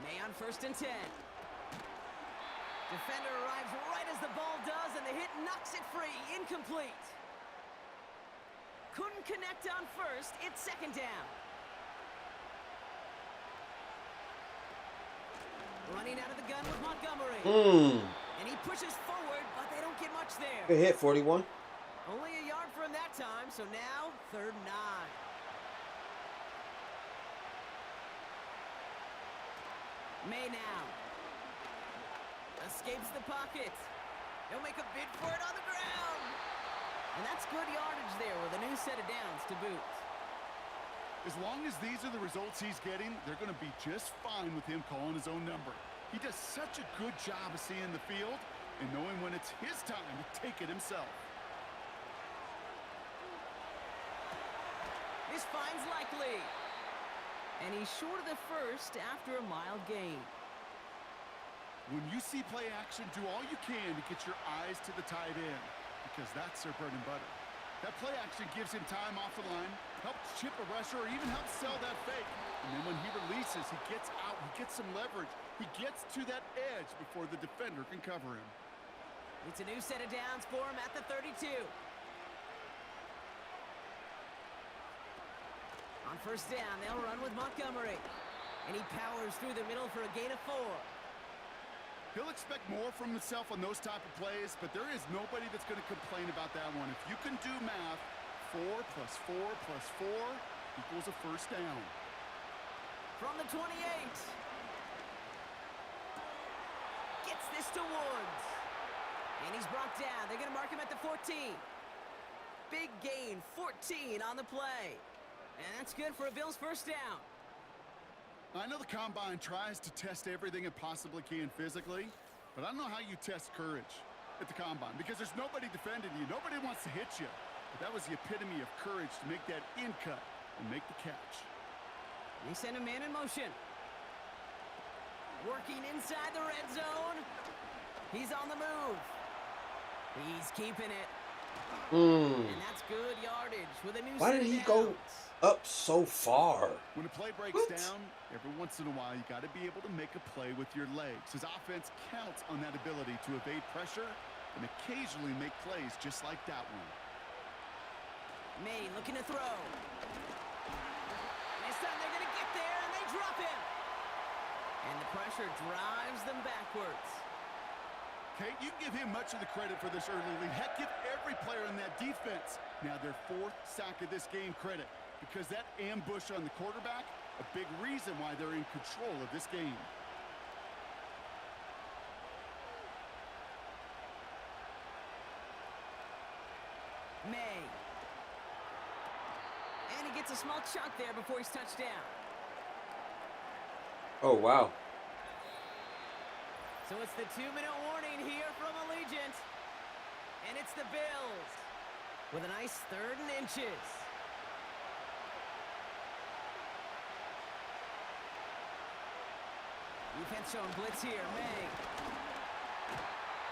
May on 1st and 10. Defender arrives right as the ball does, and the hit knocks it free. Incomplete. Couldn't connect on 1st. It's 2nd down. Running out of the gun with Montgomery. And he pushes forward, but they don't get much there. Good hit, 41. Only a yard from that time, so now 3rd and 9. May now. Escapes the pocket. He'll make a bid for it on the ground. And that's good yardage there with a new set of downs to boot. As long as these are the results he's getting, they're going to be just fine with him calling his own number. He does such a good job of seeing the field and knowing when it's his time to take it himself. This fine's likely. And he's short of the 1st after a mild gain. When you see play action, do all you can to get your eyes to the tight end, because that's their bread and butter. That play action gives him time off the line, helps chip a rusher, or even helps sell that fake. And then when he releases, he gets out, he gets some leverage. He gets to that edge before the defender can cover him. It's a new set of downs for him at the 32. On 1st down, they'll run with Montgomery. And he powers through the middle for a gain of 4. He'll expect more from himself on those type of plays, but there is nobody that's going to complain about that one. If you can do math, 4 plus 4 plus 4 equals a 1st down. From the 28. Gets this to Woods. And he's brought down. They're going to mark him at the 14. Big gain, 14 on the play. And that's good for a Bills 1st down. I know the Combine tries to test everything it possibly can physically, but I don't know how you test courage at the Combine, because there's nobody defending you. Nobody wants to hit you. But that was the epitome of courage to make that in cut and make the catch. They send a man in motion. Working inside the red zone. He's on the move. He's keeping it. And that's good yardage with a new Why set did of he go downs. up so far? When a play breaks down, every once in a while, you got to be able to make a play with your legs. His offense counts on that ability to evade pressure and occasionally make plays just like that one. May looking to throw. This time they're going to get there, and they drop him. And the pressure drives them backwards. Kate, you give him much of the credit for this early lead. Heck, give every player in that defense now their 4th sack of this game credit, because that ambush on the quarterback, a big reason why they're in control of this game. May. And he gets a small chunk there before he's touched down. Oh, wow. So it's the 2-minute warning here from Allegiant. And it's the Bills with a nice 3rd and inches. Defense showing blitz here. May.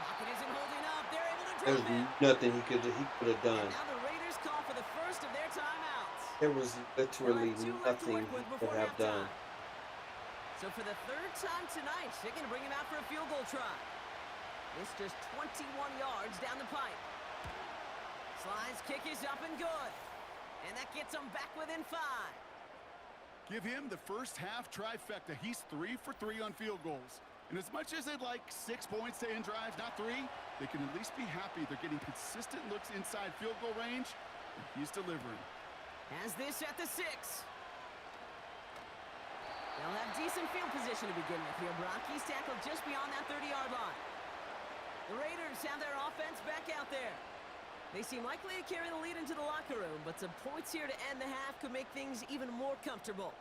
Pocket isn't holding up. They're able to drop There's him. nothing he could have done. And now the Raiders call for the first of their timeouts. There was literally They'll have 2 left to nothing work with he could before have done. halftime. So for the 3rd time tonight, they're going to bring him out for a field goal try. This just 21 yards down the pipe. Slide's kick is up and good. And that gets them back within 5. Give him the first half trifecta. He's 3 for 3 on field goals. And as much as they'd like 6 points to end drives, not 3, they can at least be happy they're getting consistent looks inside field goal range, and he's delivering. Has this at the 6. They'll have decent field position to begin with here. He's tackled just beyond that 30-yard line. The Raiders have their offense back out there. They seem likely to carry the lead into the locker room, but some points here to end the half could make things even more comfortable.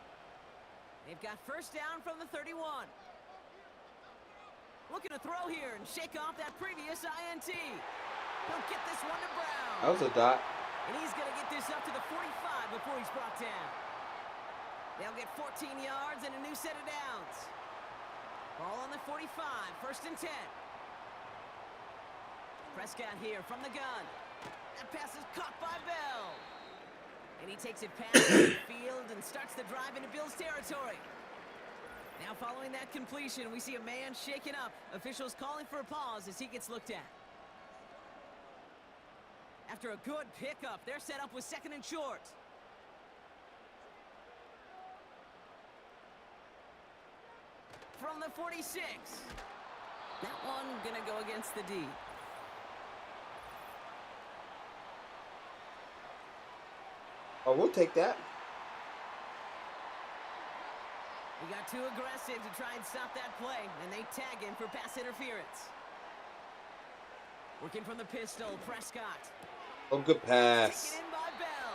They've got first down from the 31. Looking to throw here and shake off that previous INT. He'll get this one to Brown. That was a dot. And he's going to get this up to the 45 before he's brought down. They'll get 14 yards and a new set of downs. Ball on the 45, first and 10. Prescott here from the gun. That pass is caught by Bell. And he takes it past the field and starts the drive into Bill's territory. Now following that completion, we see a man shaken up. Officials calling for a pause as he gets looked at. After a good pickup, they're set up with second and short. From the 46. That one gonna go against the D. Oh, we'll take that. He got too aggressive to try and stop that play, and they tag him for pass interference. Working from the pistol, Prescott. Oh, good pass. Taken in by Bell.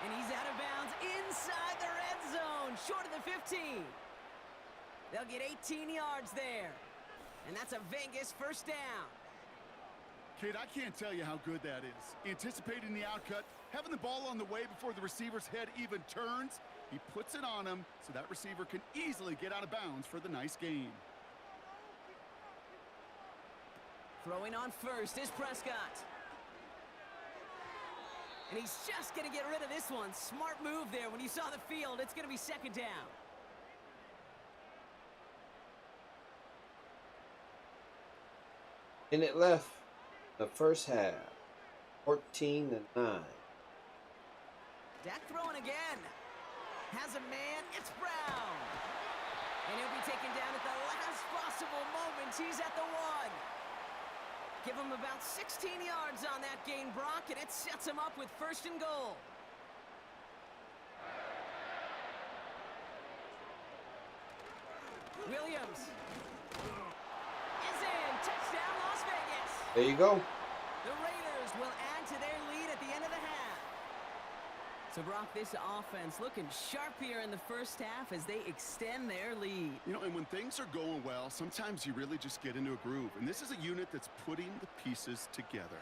And he's out of bounds inside the red zone, short of the 15. They'll get 18 yards there. And that's a Vegas first down. Kid, I can't tell you how good that is. Anticipating the outcut, having the ball on the way before the receiver's head even turns, he puts it on him so that receiver can easily get out of bounds for the nice gain. Throwing on first is Prescott. And he's just going to get rid of this one. Smart move there. When you saw the field, it's going to be second down. And it left the first half, 14-9. Dak throwing again. Has a man. It's Brown. And he'll be taken down at the last possible moment. He's at the 1. Give him about 16 yards on that gain, Brock, and it sets him up with first and goal. Williams is in. Touchdown, Las Vegas. There you go. The Raiders will add to their lead at the end of the half. So, Brock, this offense looking sharp here in the first half as they extend their lead. You know, and when things are going well, sometimes you really just get into a groove. And this is a unit that's putting the pieces together.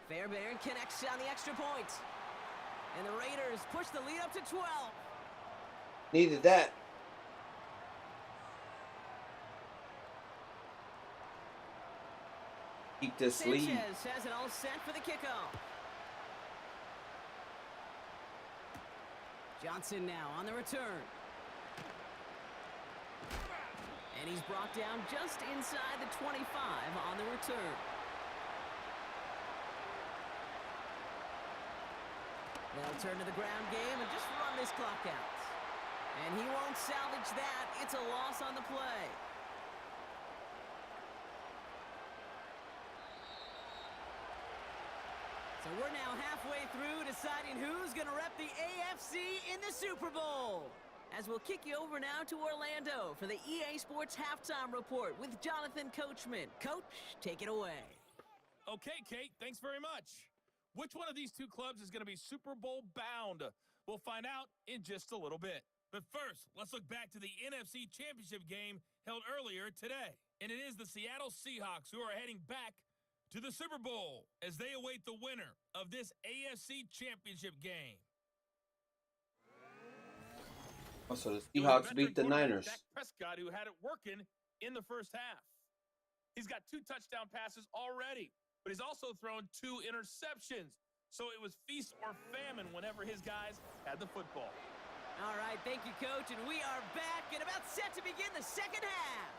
Fairbairn connects on the extra point. And the Raiders push the lead up to 12. Needed that. Keep this lead. Sanchez has it all set for the kickoff. Johnson now on the return. And he's brought down just inside the 25 on the return. They'll turn to the ground game and just run this clock out. And he won't salvage that. It's a loss on the play. So we're now halfway through deciding who's going to rep the AFC in the Super Bowl. As we'll kick you over now to Orlando for the EA Sports Halftime Report with Jonathan Coachman. Coach, take it away. Okay, Kate, thanks very much. Which one of these two clubs is going to be Super Bowl bound? We'll find out in just a little bit. But first, let's look back to the NFC Championship game held earlier today. And it is the Seattle Seahawks who are heading back to the Super Bowl as they await the winner of this AFC Championship game. Oh, so the Seahawks beat the Niners. Dak Prescott, who had it working in the first half. He's got 2 touchdown passes already, but he's also thrown 2 interceptions. So it was feast or famine whenever his guys had the football. All right, thank you, Coach, and we are back and about set to begin the second half.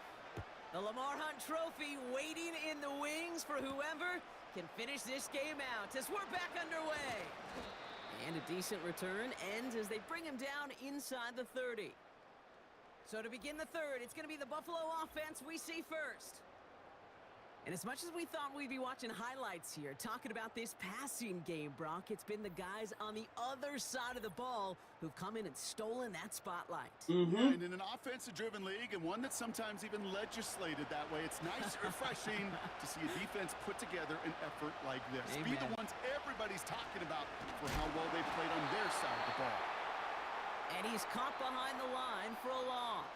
The Lamar Hunt Trophy waiting in the wings for whoever can finish this game out as we're back underway. And a decent return ends as they bring him down inside the 30. So to begin the third, it's going to be the Buffalo offense we see first. And as much as we thought we'd be watching highlights here, talking about this passing game, Brock, it's been the guys on the other side of the ball who've come in and stolen that spotlight. Yeah, and in an offensive-driven league, and one that's sometimes even legislated that way, it's nice and refreshing to see a defense put together an effort like this. Amen. Be the ones everybody's talking about for how well they played on their side of the ball. And he's caught behind the line for a loss.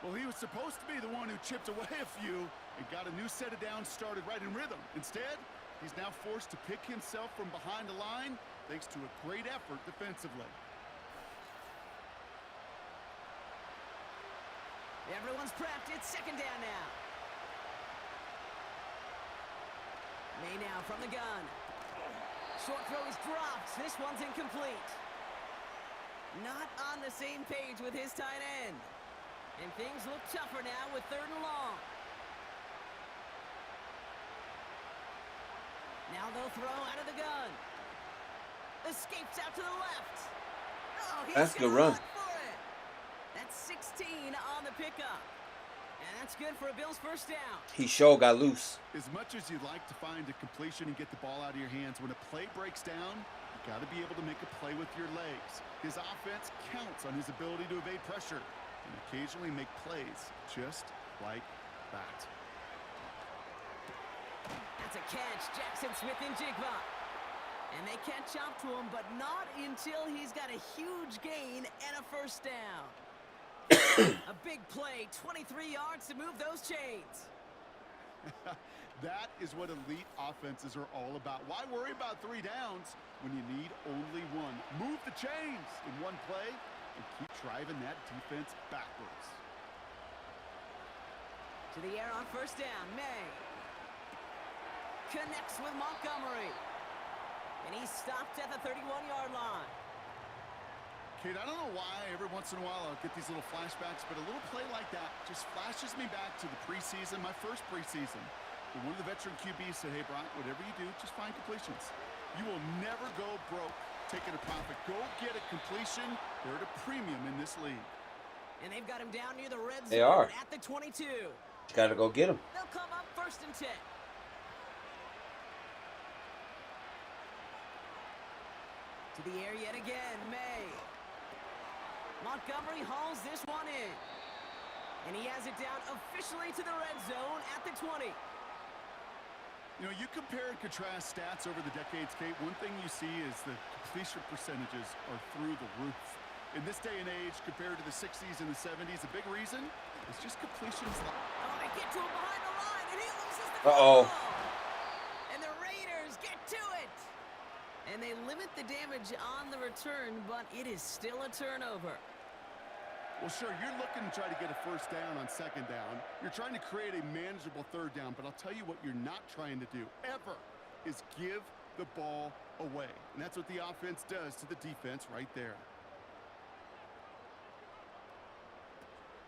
Well, he was supposed to be the one who chipped away a few and got a new set of downs started right in rhythm. Instead, he's now forced to pick himself from behind the line thanks to a great effort defensively. Everyone's prepped. It's second down now. May now from the gun. Short throw is dropped. This one's incomplete. Not on the same page with his tight end. And things look tougher now with 3rd and long. Now they'll throw out of the gun. Escapes out to the left. Oh, he's That's a good run. for it. That's 16 on the pickup. And that's good for a Bills first down. He sure got loose. As much as you'd like to find a completion and get the ball out of your hands, when a play breaks down, you got to be able to make a play with your legs. His offense counts on his ability to evade pressure and occasionally make plays just like that. That's a catch. Jackson Smith and Jigba. And they catch up to him, but not until he's got a huge gain and a first down. A big play, 23 yards to move those chains. That is what elite offenses are all about. Why worry about 3 downs when you need only one? Move the chains in one play and keep driving that defense backwards. To the air on first down, May. Connects with Montgomery. And he's stopped at the 31-yard line. Kate, I don't know why every once in a while I'll get these little flashbacks, but a little play like that just flashes me back to the preseason, my first preseason. When one of the veteran QBs said, hey, Brock, whatever you do, just find completions. You will never go broke taking a profit. Go get a completion. They're at a premium in this league. And they've got him down near the red zone They are. at the 22. Got to go get him. They'll come up 1st and 10. To the air yet again, May. Montgomery hauls this one in. And he has it down officially to the red zone at the 20. You know, you compare and contrast stats over the decades, Kate. One thing you see is the completion percentages are through the roof. In this day and age, compared to the 60s and the 70s, the big reason is just completions. Oh, they get to him behind the line, and he loses the Uh-oh. football. And the Raiders get to it. And they limit the damage on the return, but it is still a turnover. Well, sure, you're looking to try to get a first down on 2nd down. You're trying to create a manageable 3rd down, but I'll tell you what you're not trying to do, ever, is give the ball away. And that's what the offense does to the defense right there.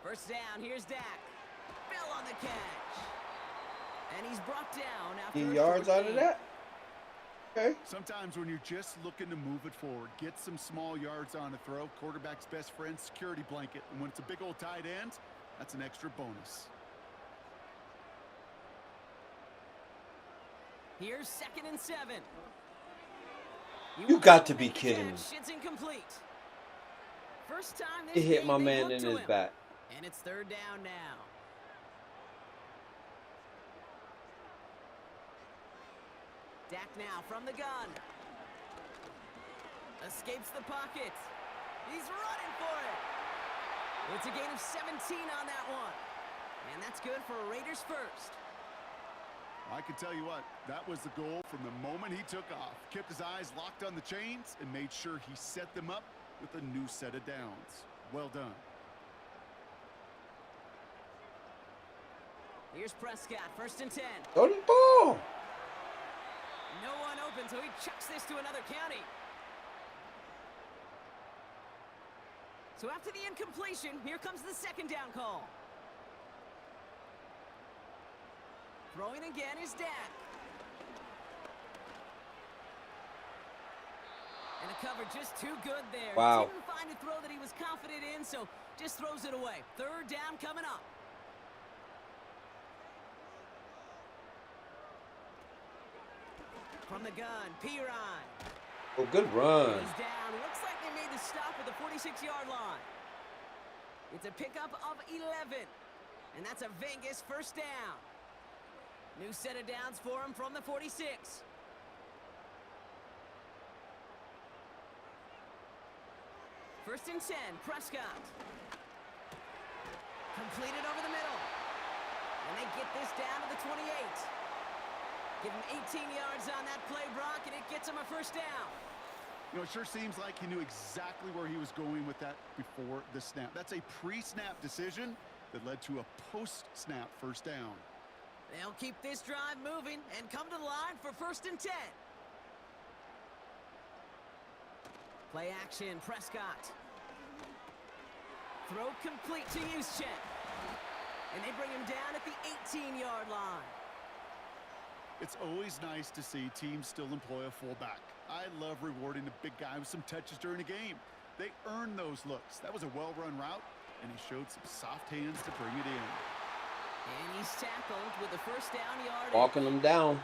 First down, here's Dak. Fell on the catch. And he's brought down after 10 a yards short out of gain. that? Okay. Sometimes when you're just looking to move it forward, get some small yards on a throw, quarterback's best friend, security blanket. And when it's a big old tight end, that's an extra bonus. Here's 2nd and 7. You got to be kidding me. It's incomplete. First time this He hit game my they've man looked in to his him. back. And it's 3rd down now. Dak now from the gun. Escapes the pocket. He's running for it. It's a gain of 17 on that one. And that's good for Raiders first. I can tell you what, that was the goal from the moment he took off. Kept his eyes locked on the chains and made sure he set them up with a new set of downs. Well done. Here's Prescott, 1st and 10. Throw the ball. No one open, so he chucks this to another county. So after the incompletion, here comes the 2nd down call. Throwing again is Dak. And the cover just too good there. Wow. Didn't find a throw that he was confident in, so just throws it away. 3rd down coming up. From the gun, Piran. Oh, good run. He's down. Looks like they made the stop at the 46-yard line. It's a pickup of 11. And that's a Vegas first down. New set of downs for him from the 46. First and 10, Prescott. Completed over the middle. And they get this down to the 28. Give him 18 yards on that play, Brock, and it gets him a first down. You know, it sure seems like he knew exactly where he was going with that before the snap. That's a pre-snap decision that led to a post-snap first down. They'll keep this drive moving and come to the line for first and 10. Play action, Prescott. Throw complete to Juszczyk. And they bring him down at the 18-yard line. It's always nice to see teams still employ a fullback. I love rewarding the big guy with some touches during a game. They earn those looks. That was a well-run route, and he showed some soft hands to bring it in. And he's tackled with the first down yard. Walking them down.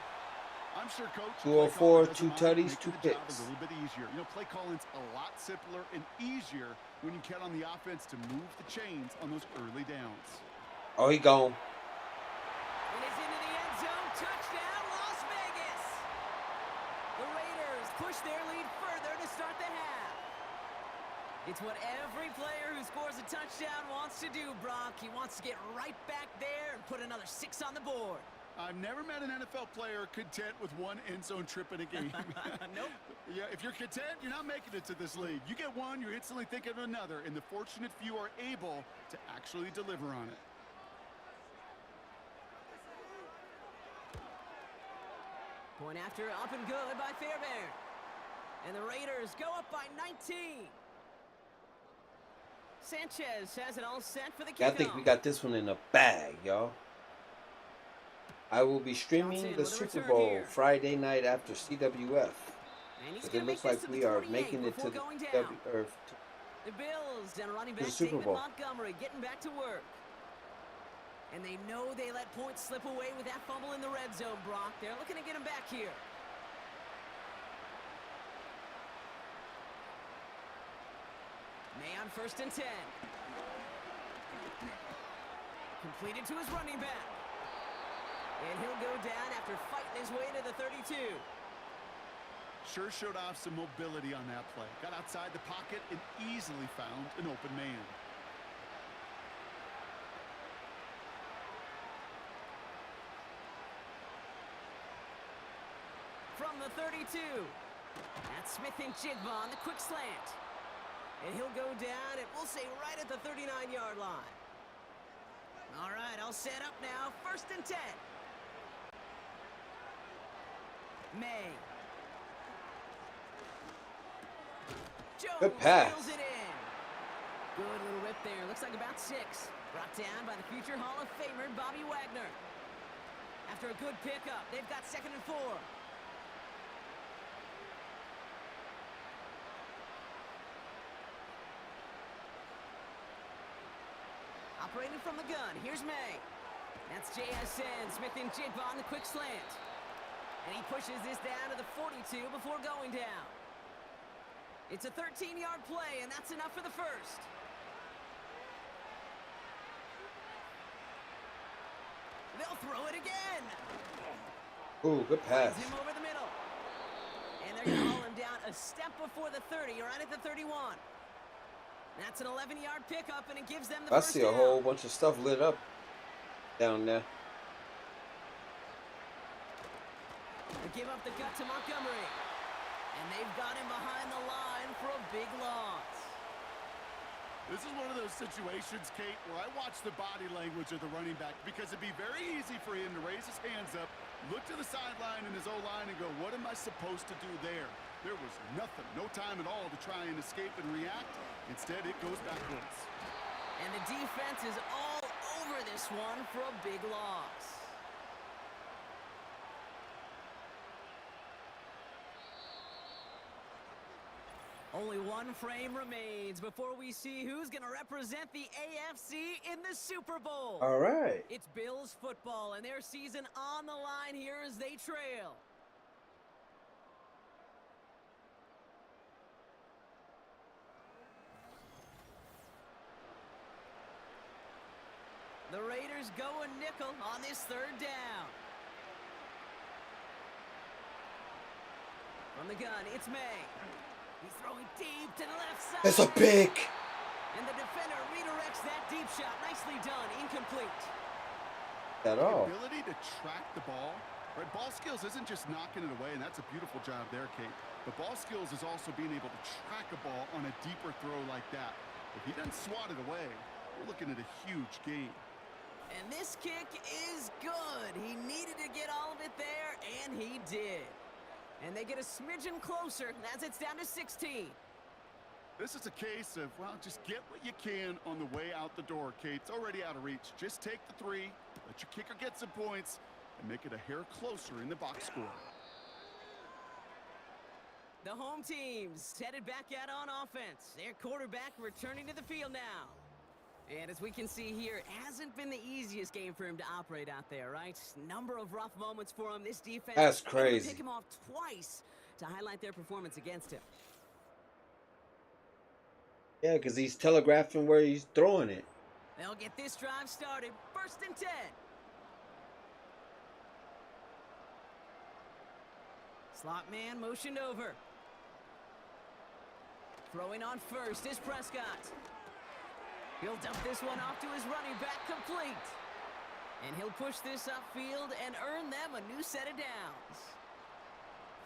I'm sure, Coach. 204, 2 tutties, 2 picks. picks. A little bit easier. You know, play calling's a lot simpler and easier when you count on the offense to move the chains on those early downs. Oh, he gone. And it's into the end zone. Touchdown, Las Vegas. The Raiders push their lead further to start the half. It's what every player who scores a touchdown wants to do, Brock. He wants to get right back there and put another 6 on the board. I've never met an NFL player content with one end zone trip in a game. Nope. Yeah, if you're content, you're not making it to this league. You get one, you're instantly thinking of another, and the fortunate few are able to actually deliver on it. Point after up and good by Fairbairn. And the Raiders go up by 19. Sanchez has it all set for the kickoff. I think we got this one in the bag, y'all. I will be streaming the Super Bowl Friday night after CWF. But it looks like we are making it to the Bills and running back Super Bowl. Montgomery getting back to work. And they know they let points slip away with that fumble in the red zone, Brock. They're looking to get him back here. May on first and 10. Completed to his running back. And he'll go down after fighting his way to the 32. Sure showed off some mobility on that play. Got outside the pocket and easily found an open man. From the 32. That's Smith and Jigba on the quick slant. And he'll go down, and we'll say right at the 39-yard line. All right, I'll set up now. First and 10. May. Jones Good pass. reels it in. Good little rip there. Looks like about 6. Brought down by the future Hall of Famer, Bobby Wagner. After a good pickup, they've got 2nd and 4. Operating from the gun, here's May. That's JSN, Smith and Jigba on the quick slant. And he pushes this down to the 42 before going down. It's a 13-yard play, and that's enough for the first. They'll throw it again. Ooh, good pass. Him over the middle. And they're going to haul him down a step before the 30, right at the 31. That's an 11-yard pickup, and it gives them the first I see a whole bunch of stuff lit up down there. They give up the gut to Montgomery. And they've got him behind the line for a big loss. This is one of those situations, Kate, where I watch the body language of the running back because it'd be very easy for him to raise his hands up, look to the sideline in his O-line and go, what am I supposed to do there? There was nothing, no time at all to try and escape and react. Instead, it goes backwards. And the defense is all over this one for a big loss. Only one frame remains before we see who's going to represent the AFC in the Super Bowl. All right. It's Bills football and their season on the line here as they trail. going nickel on this third down. From the gun, it's May. He's throwing deep to the left side. It's a pick. And the defender redirects that deep shot. Nicely done. Incomplete. At all. The ability to track the ball. Right, ball skills isn't just knocking it away, and that's a beautiful job there, Kate. But ball skills is also being able to track a ball on a deeper throw like that. If he doesn't swat it away, we're looking at a huge gain. And this kick is good. He needed to get all of it there, and he did. And they get a smidgen closer as it's down to 16. This is a case of, well, just get what you can on the way out the door, Kate. It's already out of reach. Just take the three, let your kicker get some points, and make it a hair closer in the box score. The home team's headed back out on offense. Their quarterback returning to the field now. And as we can see here, it hasn't been the easiest game for him to operate out there, right? Number of rough moments for him. This defense That's crazy. Pick him off twice to highlight their performance against him. Yeah, because he's telegraphing where he's throwing it. They'll get this drive started. 1st and 10. Slot man motioned over. Throwing on first is Prescott. He'll dump this one off to his running back, complete. And he'll push this upfield and earn them a new set of downs.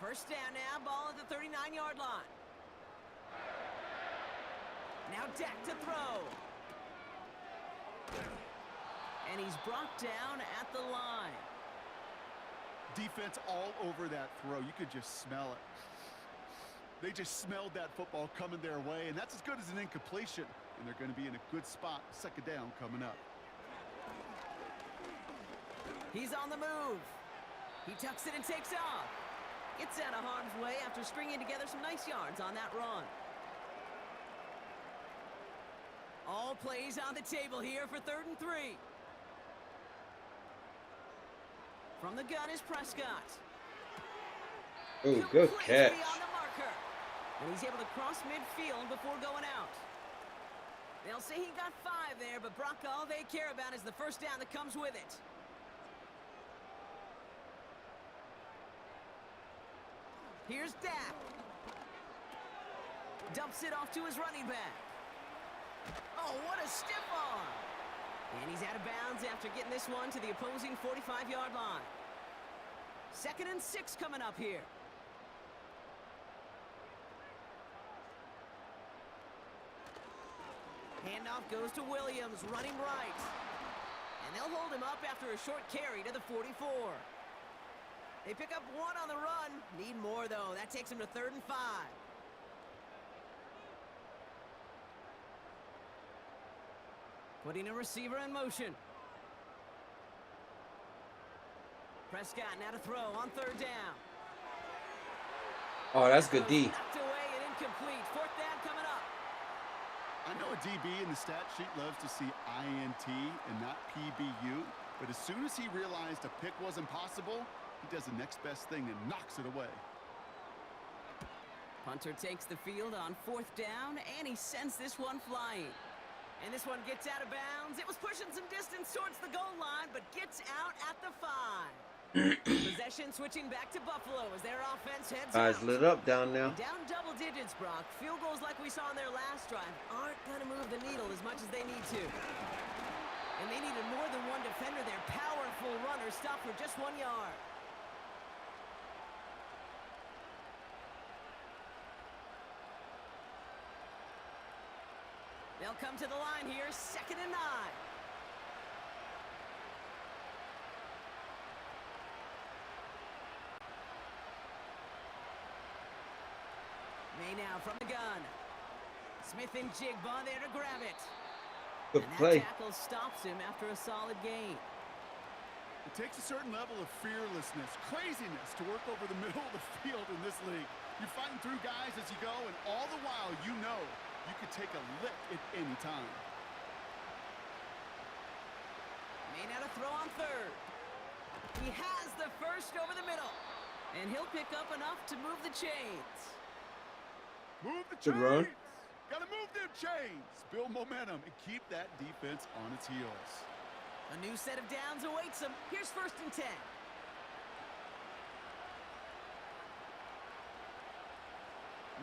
1st down now, ball at the 39-yard line. Now Dak to throw. And he's brought down at the line. Defense all over that throw. You could just smell it. They just smelled that football coming their way, and that's as good as an incompletion. And they're going to be in a good spot. 2nd down coming up. He's on the move. He tucks it and takes off. Gets out of harm's way after stringing together some nice yards on that run. All plays on the table here for 3rd and 3. From the gun is Prescott. Ooh, good catch. Beyond the marker. And he's able to cross midfield before going out. They'll say he got 5 there, but Brock, all they care about is the 1st down that comes with it. Here's Dak. Dumps it off to his running back. Oh, what a stiff arm. And he's out of bounds after getting this one to the opposing 45-yard line. 2nd and 6 coming up here. Handoff goes to Williams, running right. And they'll hold him up after a short carry to the 44. They pick up 1 on the run. Need more, though. That takes him to 3rd and 5. Putting a receiver in motion. Prescott now to throw on 3rd down. Oh, that's good D. Knocked away and incomplete. 4th down coming up. I know a DB in the stat sheet loves to see INT and not PBU, but as soon as he realized a pick wasn't possible, he does the next best thing and knocks it away. Punter takes the field on 4th down, and he sends this one flying. And this one gets out of bounds. It was pushing some distance towards the goal line, but gets out at the 5. Possession switching back to Buffalo as their offense heads out. Eyes lit up down now. Down double digits, Brock. Field goals like we saw in their last drive aren't going to move the needle as much as they need to. And they needed more than one defender. Their powerful runner stopped for just 1 yard. They'll come to the line here, 2nd and 9. May now from the gun. Smith and Jigba there to grab it. Good And play. that tackle stops him after a solid gain. It takes a certain level of fearlessness, craziness to work over the middle of the field in this league. You're fighting through guys as you go, and all the while you know you could take a lick at any time. May now to throw on 3rd. He has the first over the middle. And he'll pick up enough to move the chains. Move the Good run. chains! Gotta move them chains! Build momentum and keep that defense on its heels. A new set of downs awaits them. Here's 1st and 10.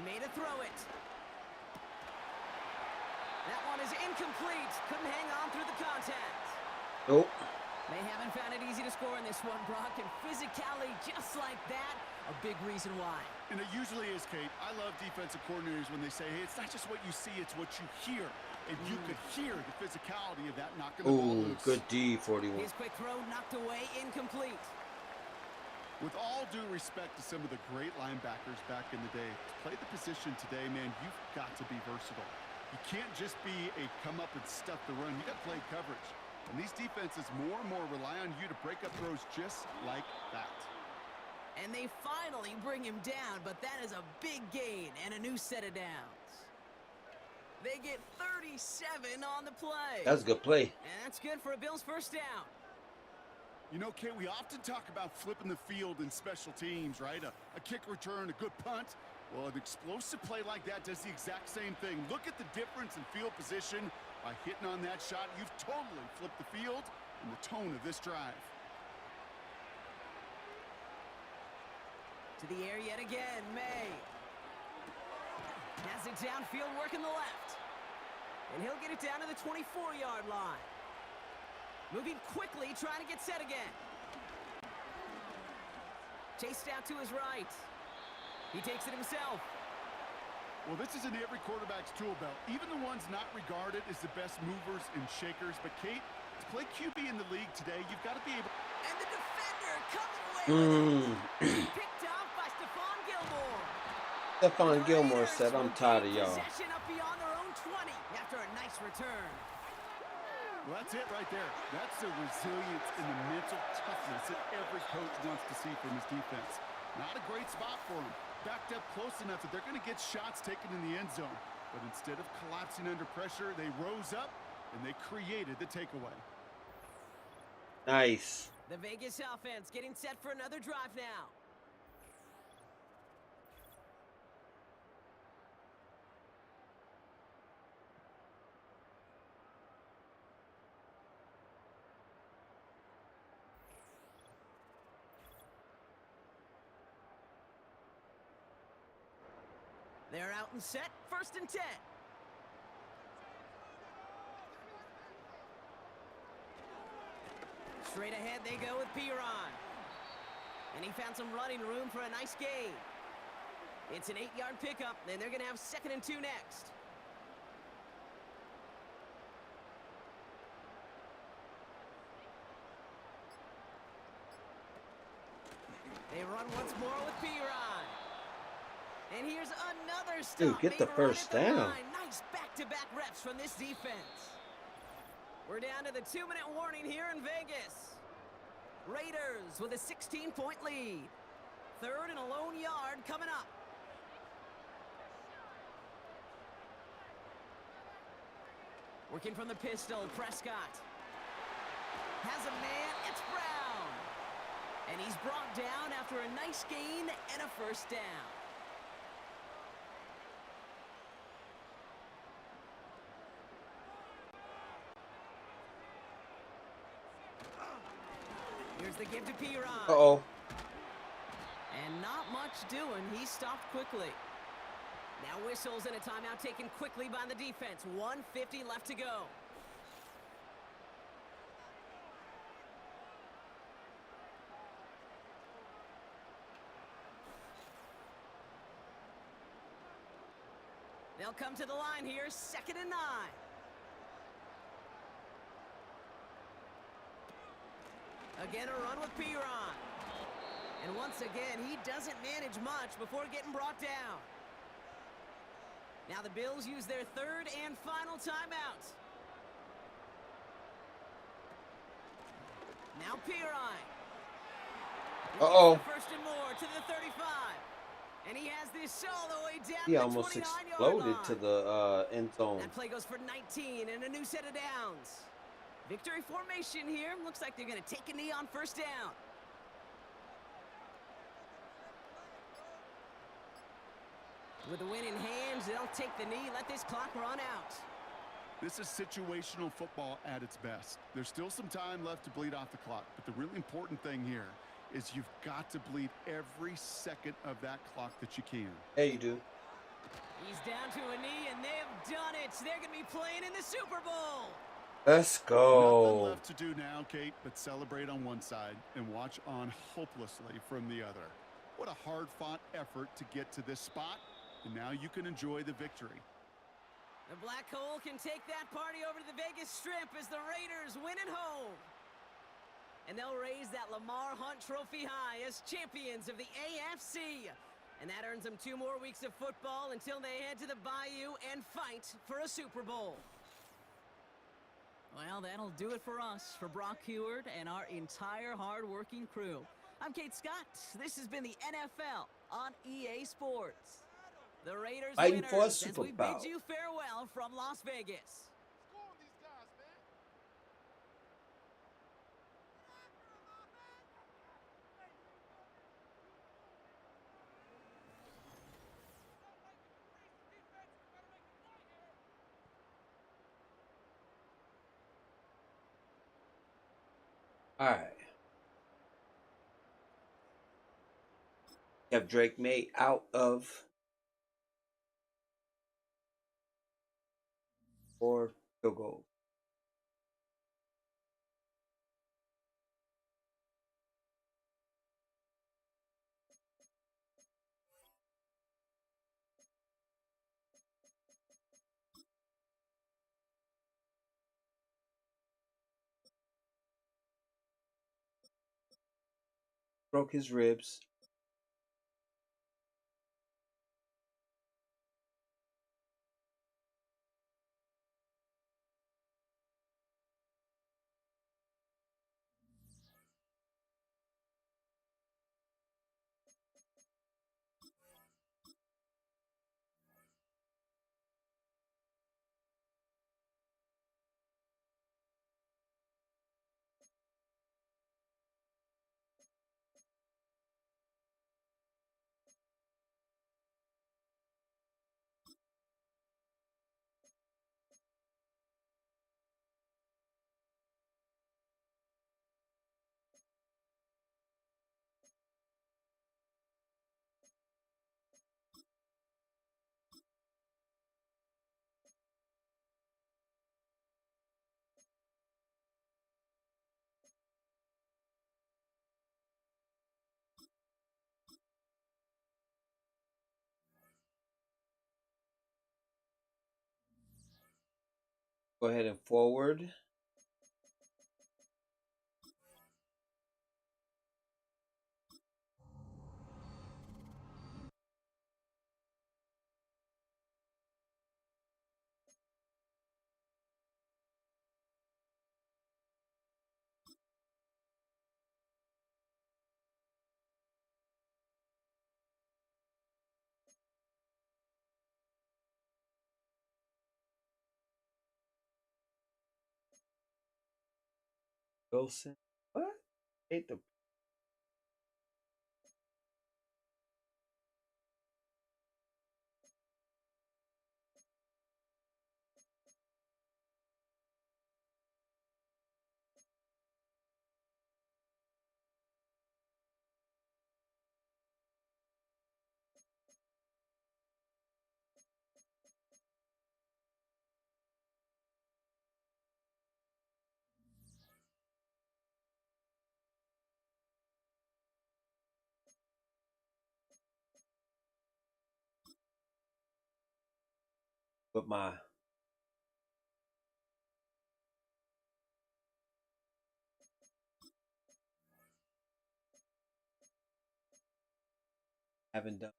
Made a throw it. That one is incomplete. Couldn't hang on through the contact. Nope. They haven't found it easy to score in this one, Brock, and physicality just like that, a big reason why. And it usually is, Kate. I love defensive coordinators when they say, hey, it's not just what you see, it's what you hear. And you could hear the physicality of that knocking the ball loose. Good D, 41. His quick throw knocked away, incomplete. With all due respect to some of the great linebackers back in the day, to play the position today, man, you've got to be versatile. You can't just be a come up and stuff the run. You got to play coverage. And these defenses more and more rely on you to break up throws just like that. And they finally bring him down, but that is a big gain and a new set of downs. They get 37 on the play. That's a good play. And that's good for a Bills 1st down. You know, Kate, we often talk about flipping the field in special teams, right? A kick return, a good punt. Well, an explosive play like that does the exact same thing. Look at the difference in field position. By hitting on that shot, you've totally flipped the field and the tone of this drive. To the air yet again, May. Has it downfield, working the left. And he'll get it down to the 24-yard line. Moving quickly, trying to get set again. Chased out to his right. He takes it himself. Well, this is in every quarterback's tool belt, even the ones not regarded as the best movers and shakers. But, Kate, to play QB in the league today, you've got to be able... And the defender coming away with it. Picked off by Stephon Gilmore. Stephon Gilmore said, I'm tired of y'all. Possession up beyond their own 20 after a nice return. Well, that's it right there. That's the resilience and the mental toughness that every coach wants to see from his defense. Not a great spot for him. Backed up close enough that they're going to get shots taken in the end zone. But instead of collapsing under pressure, they rose up and they created the takeaway. Nice. The Vegas offense getting set for another drive now. They're out and set, 1st and 10. Straight ahead they go with Piron. And he found some running room for a nice gain. It's an 8-yard pickup, and they're going to have 2nd and 2 next. They run once more with Piron. And here's another stop. Dude, get the first down. Nice back-to-back reps from this defense. We're down to the 2-minute warning here in Vegas. Raiders with a 16-point lead. 3rd and a lone yard coming up. Working from the pistol, Prescott. Has a man, it's Brown. And he's brought down after a nice gain and a 1st down. Here's the give to Piron. Uh-oh. And not much doing. He stopped quickly. Now whistles and a timeout taken quickly by the defense. 1:50 left to go. They'll come to the line here, 2nd and 9. Again, a run with Piron. And once again, he doesn't manage much before getting brought down. Now the Bills use their 3rd and final timeout. Now Piron. Uh-oh. 1st and more to the 35. And he has this all the way down He to the almost 29-yard exploded line. to the end zone. That play goes for 19 and a new set of downs. Victory formation here. Looks like they're going to take a knee on 1st down. With the win in hand, they'll take the knee, let this clock run out. This is situational football at its best. There's still some time left to bleed off the clock, but the really important thing here is you've got to bleed every second of that clock that you can. Yeah, you do. He's down to a knee, and they have done it. They're going to be playing in the Super Bowl. Let's Nothing go. left to do now, Kate, but celebrate on one side and watch on hopelessly from the other. What a hard-fought effort to get to this spot, and now you can enjoy the victory. The Black Hole can take that party over to the Vegas Strip as the Raiders win at home. And they'll raise that Lamar Hunt trophy high as champions of the AFC. And that earns them 2 more weeks of football until they head to the Bayou and fight for a Super Bowl. Well, that'll do it for us, for Brock Heward and our entire hard-working crew. I'm Kate Scott. This has been the NFL on EA Sports. The Raiders Fighting for a winners Super as we Bowl. bid you farewell from Las Vegas. All right. Have Drake May out of 4 field goals. Broke his ribs. Go ahead and forward. Wilson. What? Hate the with my haven't done.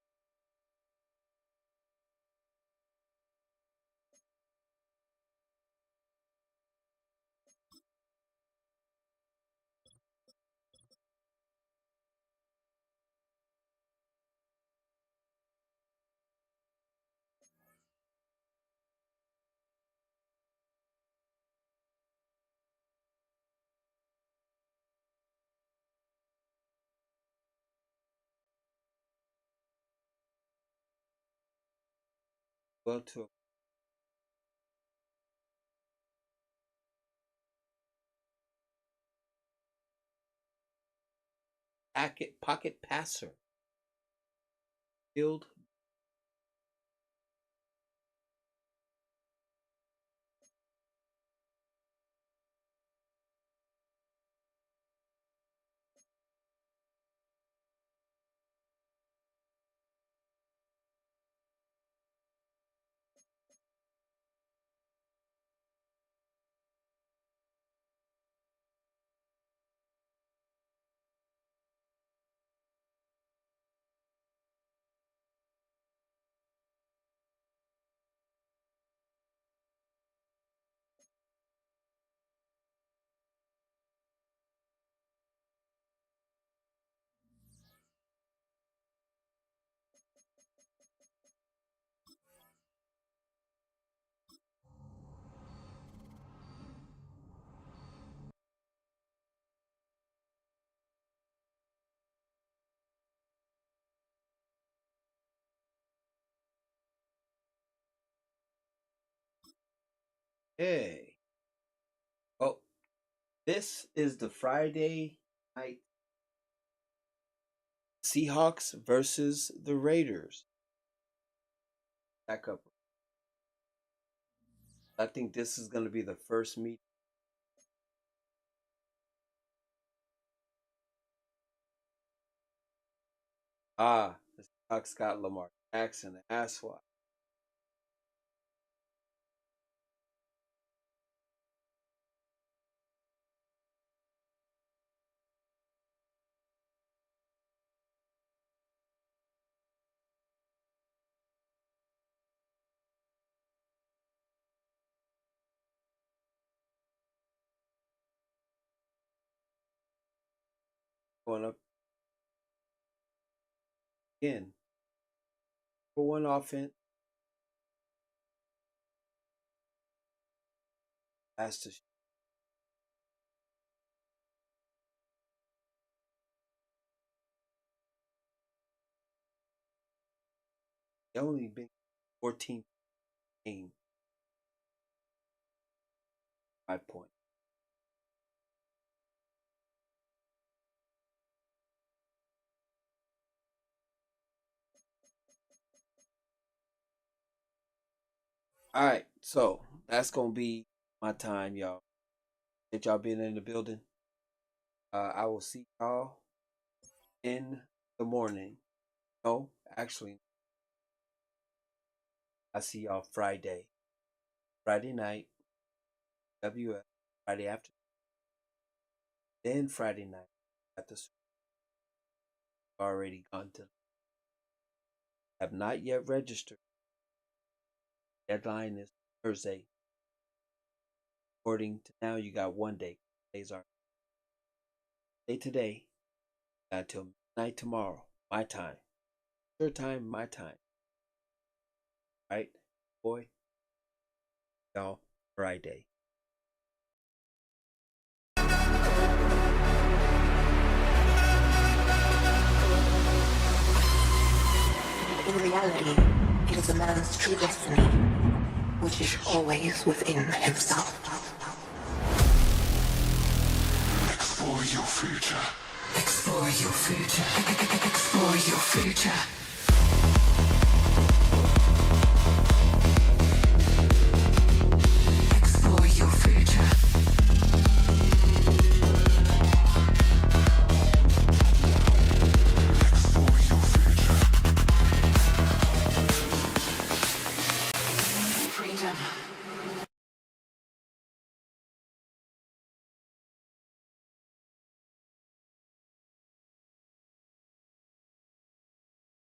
Well, to pocket passer. Field. Hey. Oh, this is the Friday night Seahawks versus the Raiders. Back up. I think this is going to be the first meet. The Seahawks got Lamar Jackson, and that's why. Going up again. For one offense, has to. They only been 14 game, 5 points. All right, so that's gonna be my time, y'all. That y'all been in the building. I will see y'all in the morning. No, actually, I see y'all Friday night, WF, Friday after, then Friday night at the already gone to. Have not yet registered. Deadline is Thursday. According to now, you got 1 day. Days are day today. Got until midnight tomorrow. My time. Your time, my time. Right, boy. Y'all, Friday. In reality, it is a man's true destiny, which is always within himself. Explore your future. Explore your future. Explore your future.